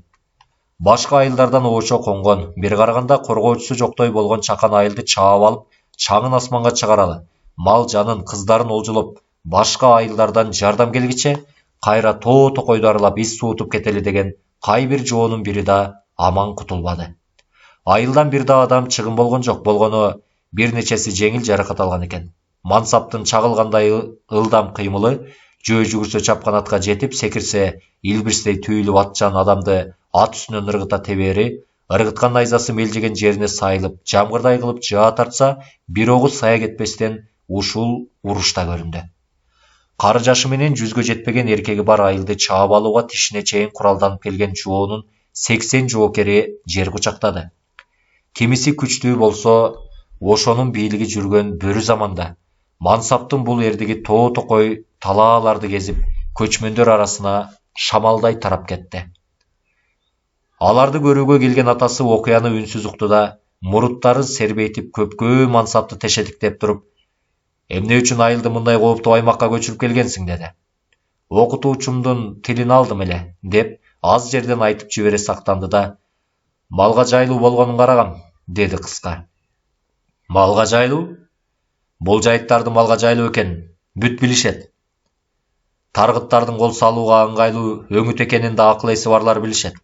Speaker 1: Башка айылдардан оочо конгон, бир караганда коргоочусу жоктой болгон чакан айылды чаап алып, чаңын асманга чыгаралы, мал жанын, кыздарын олжолоп, башка айылдардан жардам келгиче кайра тоо токойду аралап ис суутуп кетели деген кай бир жоонун бири да аман кутулбады. Айылдан бир да адам чыгым болгон жок, болгону бир нечеси жеңил жаракат алган экен. Мансаптын чагылгандай ылдам кыймылы жөө жүгүрсө чапкан атка жетип, секирсе илбирстей түйүлүп атчан адамды ат үстүнөн ыргыта тебери, ыргыткан найзасы мелжеген жерине сайылып, жамгырдай кылып жаа тартса, бир огу сая кетпестен ушул урушта көрүндү. Кары жашы менен 100гө жетпеген эркеги бар айылды чаап алууга тишине чейин куралданып келген жоонун 80 жоокери жер кучактады. Кимиси күчтүү болсо, ошонун бийлиги жүргөн бөрү заманда Мансаптын бул эрдиги тоо токой талааларды кезип, көчмөндөр арасына шамалдай тарап кетти. Аларды көрүүгө келген атасы окуяны үнсүз укту да, муруттары сербейтип көпкө Мансапты тешетиктеп туруп, эмне үчүн айылды мындай кооптуу аймакка көчүрүп келгенсиң деди. Окутуучумдун тилин алдым эле, деп аз жерден айтып жибере сактанды да, малга жайлуу болгонун карагам, деди кыска. Малга жайлуу? Бул жайыттарды малга жайлуу экенин бүт билишет. Таргыттардын кол салууга ыңгайлуу өңүт экенин да акыл эси барлар билишет.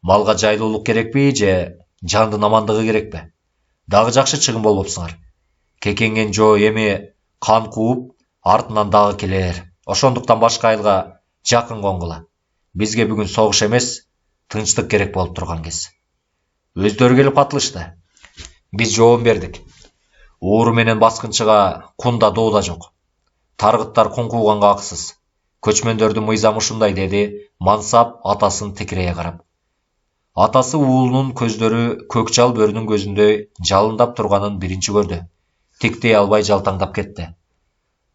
Speaker 1: Малга жайлуулук керекпи же жандын амандыгы керекпи? Дагы жакшы чыгым болбопсуңар. Кекенген жоо эми кан кууп, артынан дагы келер. Ошондуктан башка айылга жакын конгула. Бизге бүгүн согуш эмес, тынчтык керек болуп турган кез. Өздөрү келип катылышты. Биз жоон бердик. Ууру менен баскынчыга кун да доо да жок. Таргыттар кун кууганга аксыз. Көчмөндөрдүн мыйзамы ушундай, деди Мансап атасын текирее карап. Атасы уулунун көздөрү көк жал бөрүнүн көзүндөй жалындап турганын биринчи көрдү. Тиктей албай жалтаңдап кетти.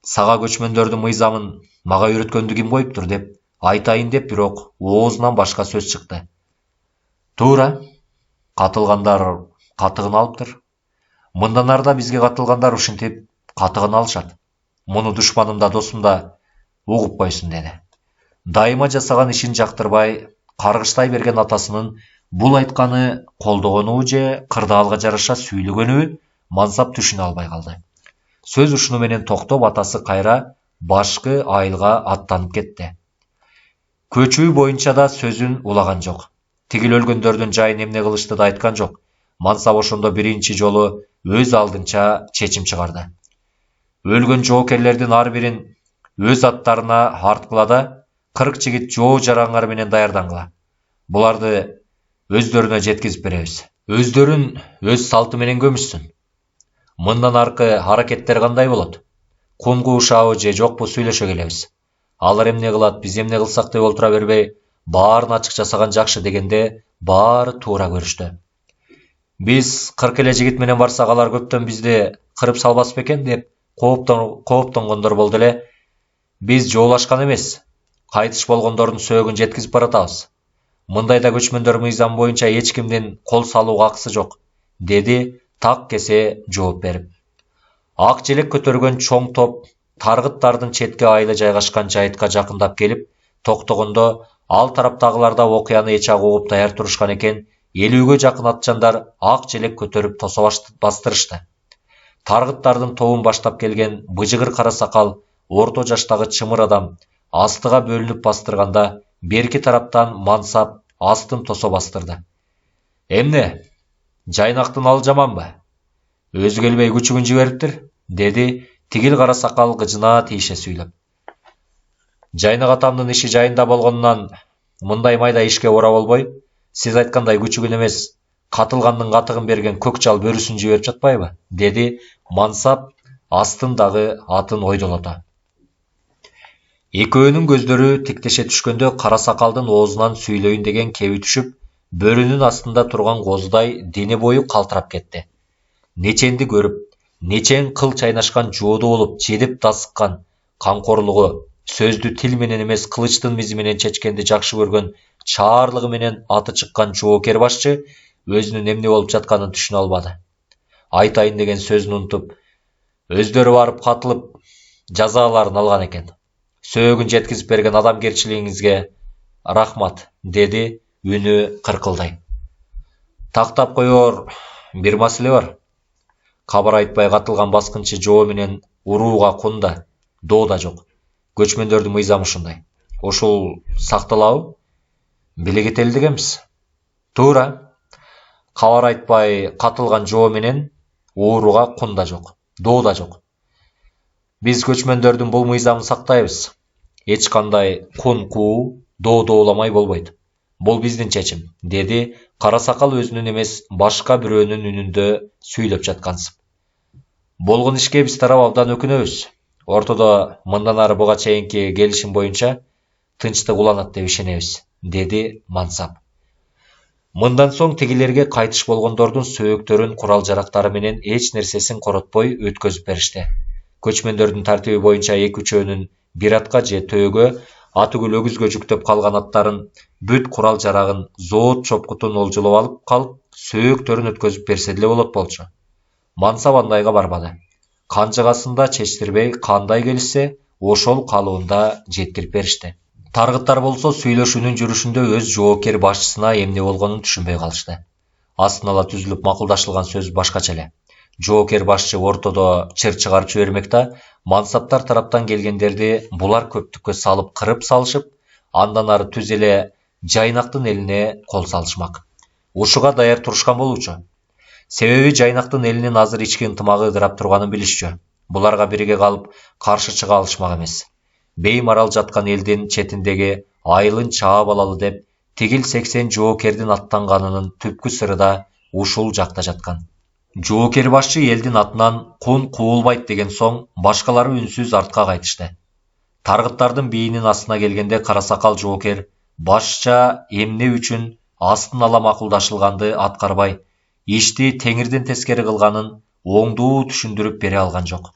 Speaker 1: Сага көчмөндөрдүн мыйзамын мага үйрөткөндү ким коюптур деп айтайын деп, бирок оозунан башка сөз чыкты. Туура, катылгандар катыгын алыптыр. Мындан арда бизге катылгандар ушинтип катыгын алышат. Муну душманым да досум да угуп койсун, деди. Дайыма жасаган ишин жактырбай, каргыштай берген атасынын бул айтканы колдогонубу же кырдаалга жараша сүйлөгөнүбү Мансап түшүнө албай калды. Сөз ушуну менен токтоп, атасы кайра башкы айылга аттанып кетти. Көчүү боюнча да сөзүн улаган жок. Тигил өлгөндөрдүн жайын эмне кылышты да айткан жок. Мансап ошондо биринчи жолу өз алдынча чечим чыгарды. Өлгөн жоокерлердин ар бирин өз аттарына арткыла да 40 жигит жоо жараңар менен даярдангыла. Буларды өздөрүнө жеткизип беребиз. Өздөрүн өз салты менен көмүшсүн. Мындан аркы аракеттер кандай болот? Кун куушабы же жокпу сүйлөшө келебиз. Алар эмне кылат, биз эмне кылсак деп олтура бербей, баарын ачык жасаган жакшы дегенде баары туура көрүштү. Биз 40 эле жигит менен барсак алар көптөн бизди кырып салбас бекен деп кооптонгондор болду эле. Биз жоолашкан эмес, кайтыш болгондордун сөөгүн жеткизип баратабыз. Мындайда көчмөндөр мыйзам боюнча эч кимдин кол салууга акысы жок, деди так кесе жооп берип. Ак желек көтөргөн чоң топ таргыттардын четке айылы жайгашкан жайытка жакындап келип, токтогондо ал тараптагыларда окуяны эч ак угуп даяр турушкан экен. 50-гө жакын атчандар ак желек көтөрүп тосо бастырышты. Таргыттардын тобун баштап келген быжыгыр кара сакал, орто жаштагы чымыр адам астыга бөлүнүп бастырганда, берки тараптан мансап астын тосо бастырды. Эмне? Жайнактын ал жаманбы? Өзү келбей күчүгүн жибериптир, деди тигил кара сакал кыжына тийише сүйлөп. Жайнак атамдын иши жайында болгонунан мындай майда ишке ора болбой, сиз айткандай күчүгүн эмес, катылгандын катыгын берген көк жал бөрүсүн жиберип жатпайбы? Деди мансап астын дагы атын ойдолото. Экөөнүн көздөрү тиктеше түшкөндө кара сакалдын оозунан сүйлөйүн деген кеби түшүп, бөрүнүн астында турган козудай дене бою калтырап кетти. Неченди көрүп, нечен кыл чайнашкан жооду болуп, чедип тасыккан, камкорлугу, сөздү тил менен эмес кылычтын мизи менен чечкенди жакшы көргөн, чаарлыгы менен аты чыккан жоокер башчы өзүнүн эмне болуп жатканын түшүнө албады. Айтайын деген сөзүн унутуп, өздөрү барып катылып жазаларын алган экен. Сөөгүн жеткизип берген адамгерчилигиңизге рахмат, деди үнү кыркылдай. Тактап коёр бир маселе бар. Кабар айтпай катылган баскынчы жоо менен урууга кун да, доо да жок. Көчмөндөрдүн мыйзамы ушундай. Ушул сакталабы? Биле кетели дегенбиз. Туура. Кабар айтпай катылган жоо менен ууруга кун да жок, доо да жок. Биз көчмөндөрдүн бул мыйзамын сактайбыз. Эч кандай кун куу, доо дооламай болбойт. Бул биздин чечим, деди кара сакал өзүнүн эмес, башка бирөөнүн үнүндө сүйлөп жаткансып. Болгон ишке биз тарап абдан өкүнөбүз. Ортодо мындан ары буга чейинки келишим боюнча тынчтык уланат деп ишенебиз, деди мансап. Мындан соң тигилерге кайтыш болгондордун сөөктөрүн, курал жарактары менен эч нерсесин коротпой өткөзүп беришти. Көчмөндөрдүн тартиби боюнча эки-үчөөнүн бир атка же төөгө, атүгүл өгүзгө жүктөп калган аттарын, бүт курал жарагын, зоот чопкутун олжолоп алып калып, сөөктөрүн өткөзүп берсе деле болот болчу. Мансап андайга барбады. Канжыгасында чечтирбей кандай келишсе, ошол калыбында жеткирип беришти. Таргыттар болсо сүйлөшүүнүн жүрүшүндө өз жоокер башчысына эмне болгонун түшүнбөй калышты. Астын ала түзүлүп макулдашылган сөз башкача эле. Жоокер башчы ортодо чыр чыгарып жибермек да, мансаптар тараптан келгендерди булар көптүккө салып кырып салышып, андан ары түз эле жайнактын элине кол салышмак. Ушуга даяр турушкан болчу. Себеби жайнактын элинин азыр ички ынтымагы ыдырап турганын билишчү. Буларга бирге калып каршы чыга алышмак эмес. Беймарал жаткан элдин четиндеги айылын чаап алалы деп, тигил 80 жоокердин аттанганынын түпкү сыры да ушул жакта жаткан. Жоокер башчы элдин атынан кун куулбайт деген соң, башкалары үнсүз артка кайтышты. Таргыттардын бийинин астына келгенде кара сакал жоокер башча эмне үчүн астын ала макулдашылганды аткарбай, ишти теңирден тескери кылганын оңдуу түшүндүрүп бере алган жок.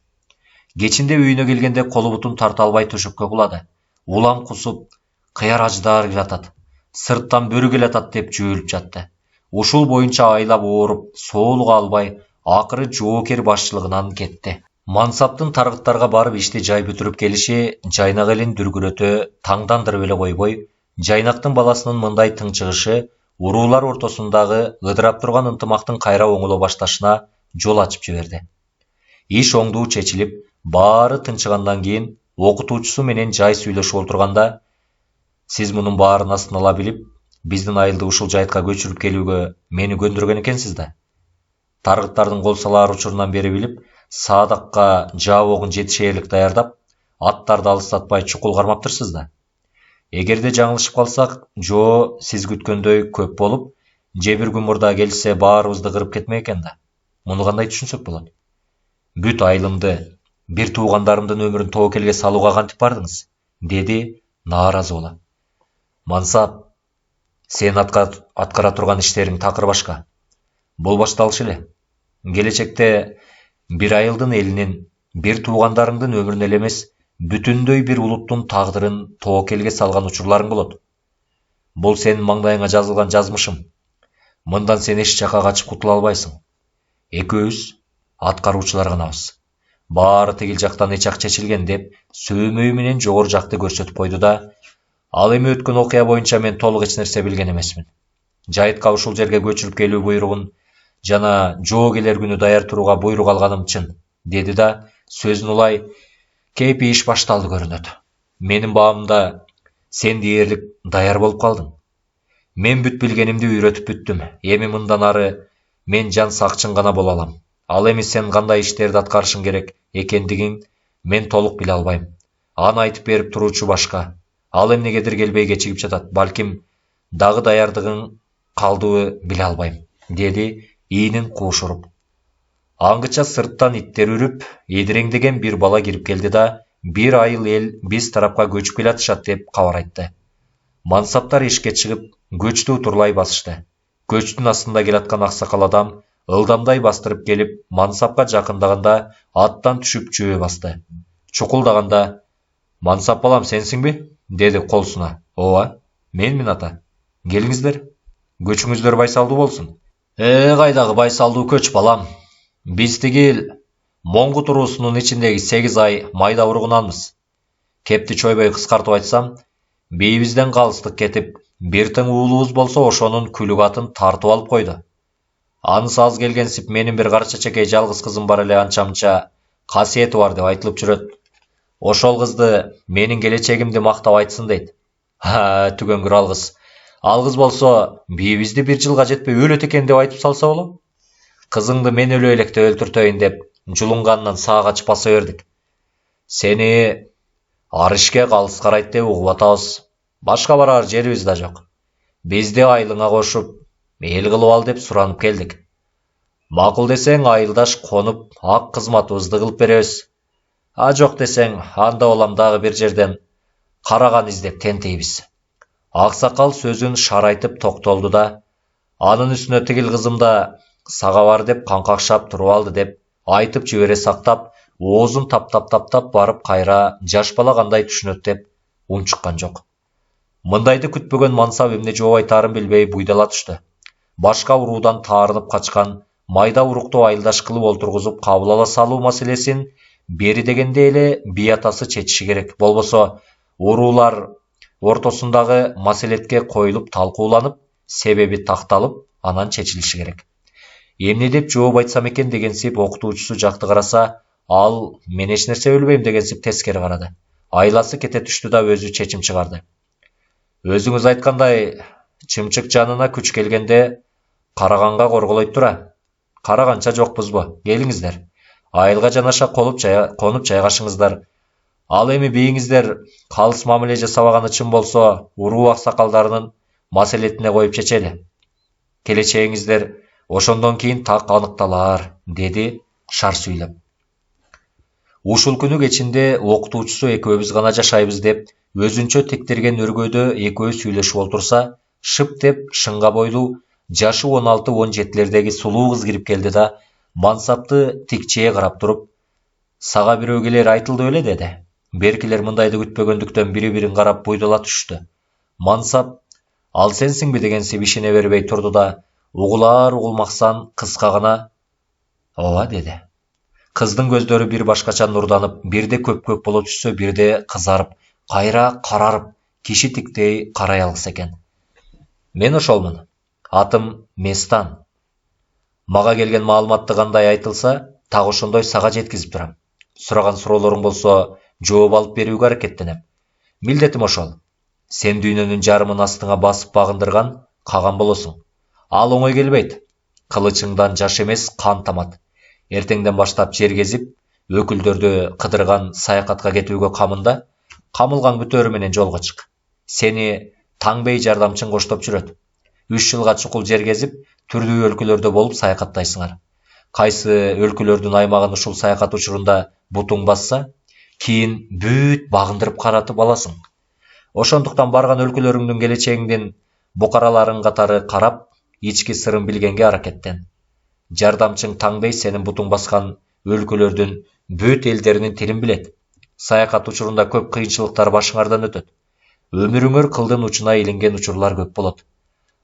Speaker 1: Кечинде үйүнө келгенде колу бутун тарта албай төшөккө кулады. Улам кусуп, кыяр аждар жатат, сырттан бөрү келатат деп жөөлүп жатты. Ушул боюнча айлап ооруп, соолуга албай, акыры жоокер башчылыгынан кетти. Мансаптын таргыттарга барып ишти жай бүтүрүп келиши жайнак элин дүргүрөтө таңдандырып эле койбой, жайнактын баласынын мындай тынчыгышы уруулар ортосундагы ыдырап турган ынтымактын кайра оңоло башташына жол ачып жиберди. Иш оңдуу чечилип, баары тынчыгандан кийин окутуучусу менен жай сүйлөшүп отурганда, сиз мунун баарын астын ала билип, биздин айылды ушул жайытка көчүрүп келүүгө мени көндүргөн экенсиз да. Таргыттардын кол салаар учурунан бери билип, саадакка жаабогун жетишээрлик даярдап, аттарды алыстатпай чукул кармаптырсыз да. Эгерде жаңылышып калсак, жоо сиз күткөндөй көп болуп, же бир күн мурда келсе баарыбызды кырып кетмек экен да. Муну кандай түшүнсөк болот? Бүт айылымды, бир туугандарымдын өмүрүн тобокелге салууга кантип бардыңыз? Деди нааразы боло. Мансап, сен аткара турган иштериң такыр башка. Бул башталыш эле. Келечекте бир айылдын элинин, бир туугандарыңдын өмүрүн эле эмес, бүтүндөй бир улуттун тагдырын тобокелге салган учурларың болот. Бул сенин маңдайыңа жазылган жазмышым. Мындан сен эч жака качып кутула албайсың. Экөөбүз аткаруучулар ганабыз. Баары тигил жактан эчак чечилген деп сөөмөй менен жогору жакты көрсөтүп койду да, ал эми өткөн окуя боюнча мен толук эч нерсе билген эмесмин. Жайытка ушул жерге көчүрүп келүү буйругун жана жоо келер күнү даяр турууга буйрук алганым чын, деди да сөзүн улай кейпи иш башталды көрүнөт. Менин баамда сен дээрлик даяр болуп калдың. Мен бүт билгенимди үйрөтүп бүттүм. Эми мындан ары мен жан сакчың гана боло алам. Ал эми сен кандай иштерди аткарышың керек экендигин мен толук биле албайм. Аны айтып берип туруучу башка. Ал эмнегедир келбей кечигип жатат. Балким дагы даярдыгың калдыбы биле албайм, деди иинин куушуруп. Аңгыча сырттан иттер үрүп, эдиреңдеген бир бала кирип келди да, бир айыл эл биз тарапка көчүп келатышат деп кабар айтты. Мансаптар эшикке чыгып, көчтү утурлай басышты. Көчтүн астында келаткан аксакал адам ылдамдай бастырып келип, мансапка жакындаганда аттан түшүп жөө басты. Чукулдаганда "Мансап балам, сенсиңби?" деди колсуна. "Ооба, менмин ата. Келиңиздер. Көчүңүздөр байсалдуу болсун." Кайдагы байсалдуу көч балам. Биз тигил Моңгут уруусунун ичиндеги 8 ай майда уругунанбыз. Кепти чойбой кыскартып айтсам, бийибизден калыстык кетип, бир тың уулубуз болсо ошонун күлүк атын тартып алып койду. Анысы аз келгенсип менин бир кара чечекей жалгыз кызым бар эле, анча-мынча касиети бар деп айтылып жүрөт. Ошол кызды менин келечегимди мактап айтсын дейт. Түгөнгүр алгыз. Алгыз болсо бийибизди бир жылга жетпей өлөт экен деп айтып салса болот. Кызыңды мен өлө электе өлтүртөйүн деп жулунгандан саа качып баса бердик. Сени арышке калыс карайт деп угуп атабыз. Башка барар жерибиз да жок. Бизди айылыңа кошуп, эл кылып ал деп суранып келдик. Макул десең айылдаш конуп, ак кызматыбызды кылып беребиз. Жок десең, анда улам дагы бир жерден караган издеп тентейбиз. Аксакал сөзүн шарайтып токтолду да, анын үстүнө тигил кызымда сага бар деп канкакшап туруп алды деп айтып жибере сактап, оозун таптап барып кайра жаш бала кандай түшүнөт деп унчуккан жок. Мындайды күтпөгөн мансап эмне жооп айтаарын билбей буйдала түштү. Башка уруудан таарынып качкан майда урукту айылдаш кылып олтургузуп кабыл ала салуу маселесин бери дегенде эле бий атасы чечиши керек. Болбосо уруулар ортосундагы маселетке коюлуп талкууланып, себеби такталып, анан чечилиши керек. Эмне деп жооп айтсам экен дегенсип окутуучусу жакты караса, ал "Мен эч нерсе билбейм" дегенсип тескери карады. Айласы кете түштү да өзү чечим чыгарды. "Өзүңүз айткандай, чымчык жанына күч келгенде караганга корголойт тура. Караганча жокпузбу? Келиңиздер. Айылга жанаша конуп жайгашыңыздар. Ал эми бийиңиздер калыс мамиле жасабаганы чын болсо, уруу аксакалдарынын маселетине коюп чечели. Келечегиңиздер ошондон кийин так аныкталар", деди шар сүйлөп. Ушул күнү кечинде окутуучусу "Экөөбүз гана жашайбыз" деп өзүнчө тектирген өргөдө экөө сүйлөшүп олтурса, шып деп шыңга бойлуу, жашы 16-17лердеги сулуу кыз кирип келди да, мансапты тикчээ карап туруп, "Сага бирөө келер айтылды беле" деди. Беркилер мындайды күтпөгөндүктөн бири-бирин карап буйдала түштү. Мансап "Ал сенсиңби" дегенсип ишине бербей турду да, угулар угулмаксан кыска гана "Ооба" деди. Кыздын көздөрү бир башкача нурданып, бирде көк боло түшсө, бирде кызарып, кайра карарып, киши тиктей карай алгыс экен. "Мен ошолмун. Атым Местан. Мага келген маалыматты кандай айтылса, так ошондой сага жеткизип турам. Сураган суроолоруң болсо, жооп алып берүүгө аракеттенем. Милдетим ошол. Сен дүйнөнүн жарымын астыңа басып багындырган каган болосуң. Ал оңой келбейт. Кылычыңдан жаш эмес, кан тамат. Эртеңден баштап жер кезип, өкүлдөрдү кыдырган саякатка кетүүгө камында камылгаң бүтөөрү менен жолго чык. Сени Таңбей жардамчың коштоп жүрөт. 3 жылга чукул жер кезип, түрдүү өлкөлөрдө болуп саякаттайсыңар. Кайсы өлкөлөрдүн аймагын ушул саякат учурунда бутуң басса, кийин бүт багындырып каратып аласың. Ошондуктан барган өлкөлөрүңдүн келечегиңдин букараларын катары карап, ички сырын билгенге аракеттен. Жардамчың Таңбей сенин бутуң баскан өлкөлөрдүн бүт элдеринин тилин билет. Саякат учурунда көп кыйынчылыктар башыңардан өтөт. Өмүрүңөр кылдын учуна илинген учурлар көп болот.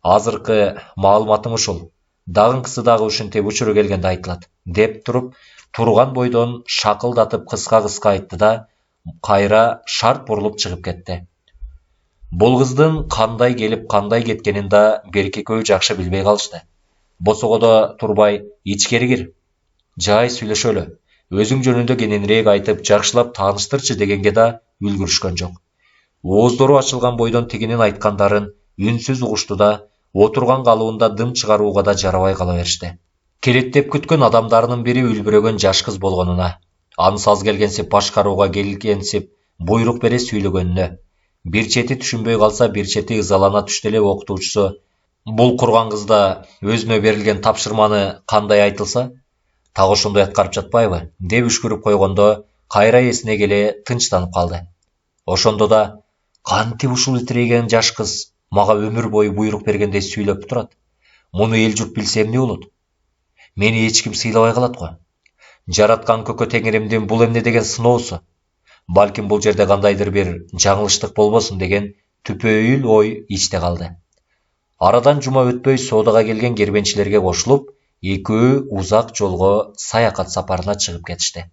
Speaker 1: Азыркы маалыматым ушул. Дагынкысы дагы ушинтип учуру келгенде айтылат, деп туруп, турган бойдон шакылдатып кыска айтты да, кайра шарт бурулуп чыгып кетти. Бул кыздын кандай келип, кандай кеткенин да берки көй жакшы билбей калышты. Босогодо турбай, ичкери кир. Жай сүйлөшөлү. Өзүң жөнүндө кененирээк айтып, жакшылап тааныштырчы дегенге да үлгүрүшкөн жок. Ооздору ачылган бойдон тигинин айткандарын үнсүз угушту да, отурган калыбында дым чыгарууга да жарабай кала беришти. Келеттеп күткөн адамдарынын бири үлбүрөгөн жаш кыз болгонуна, ансаз келгенсип башкарууга келгенсип буйрук бере сүйлөгөнүнө, бир чети түшүнбөй калса бир чети ызалана түштү эле окутуучусу бул курган кызда өзүнө берилген тапшырманы кандай айтылса, так ошондой аткарып жатпайбы, деп үшкүрүп койгондо кайра эсине келе тынчтанып калды. Ошондо да кантип ушул итирейген жаш кыз мага өмүр бою буйрук бергендей сүйлөп турат. Муну эл журт билсе эмне болот? Мени эч ким сыйлабай калат го. Жараткан көкө теңиримдин бул эмне деген сыноосу? Балким бул жерде кандайдыр бир жаңылыштык болбосун деген түпөйүл ой ичте калды. Арадан жума өтпөй соодага келген кербенчилерге кошулуп, экөө узак жолго саякат сапарына чыгып кетишти.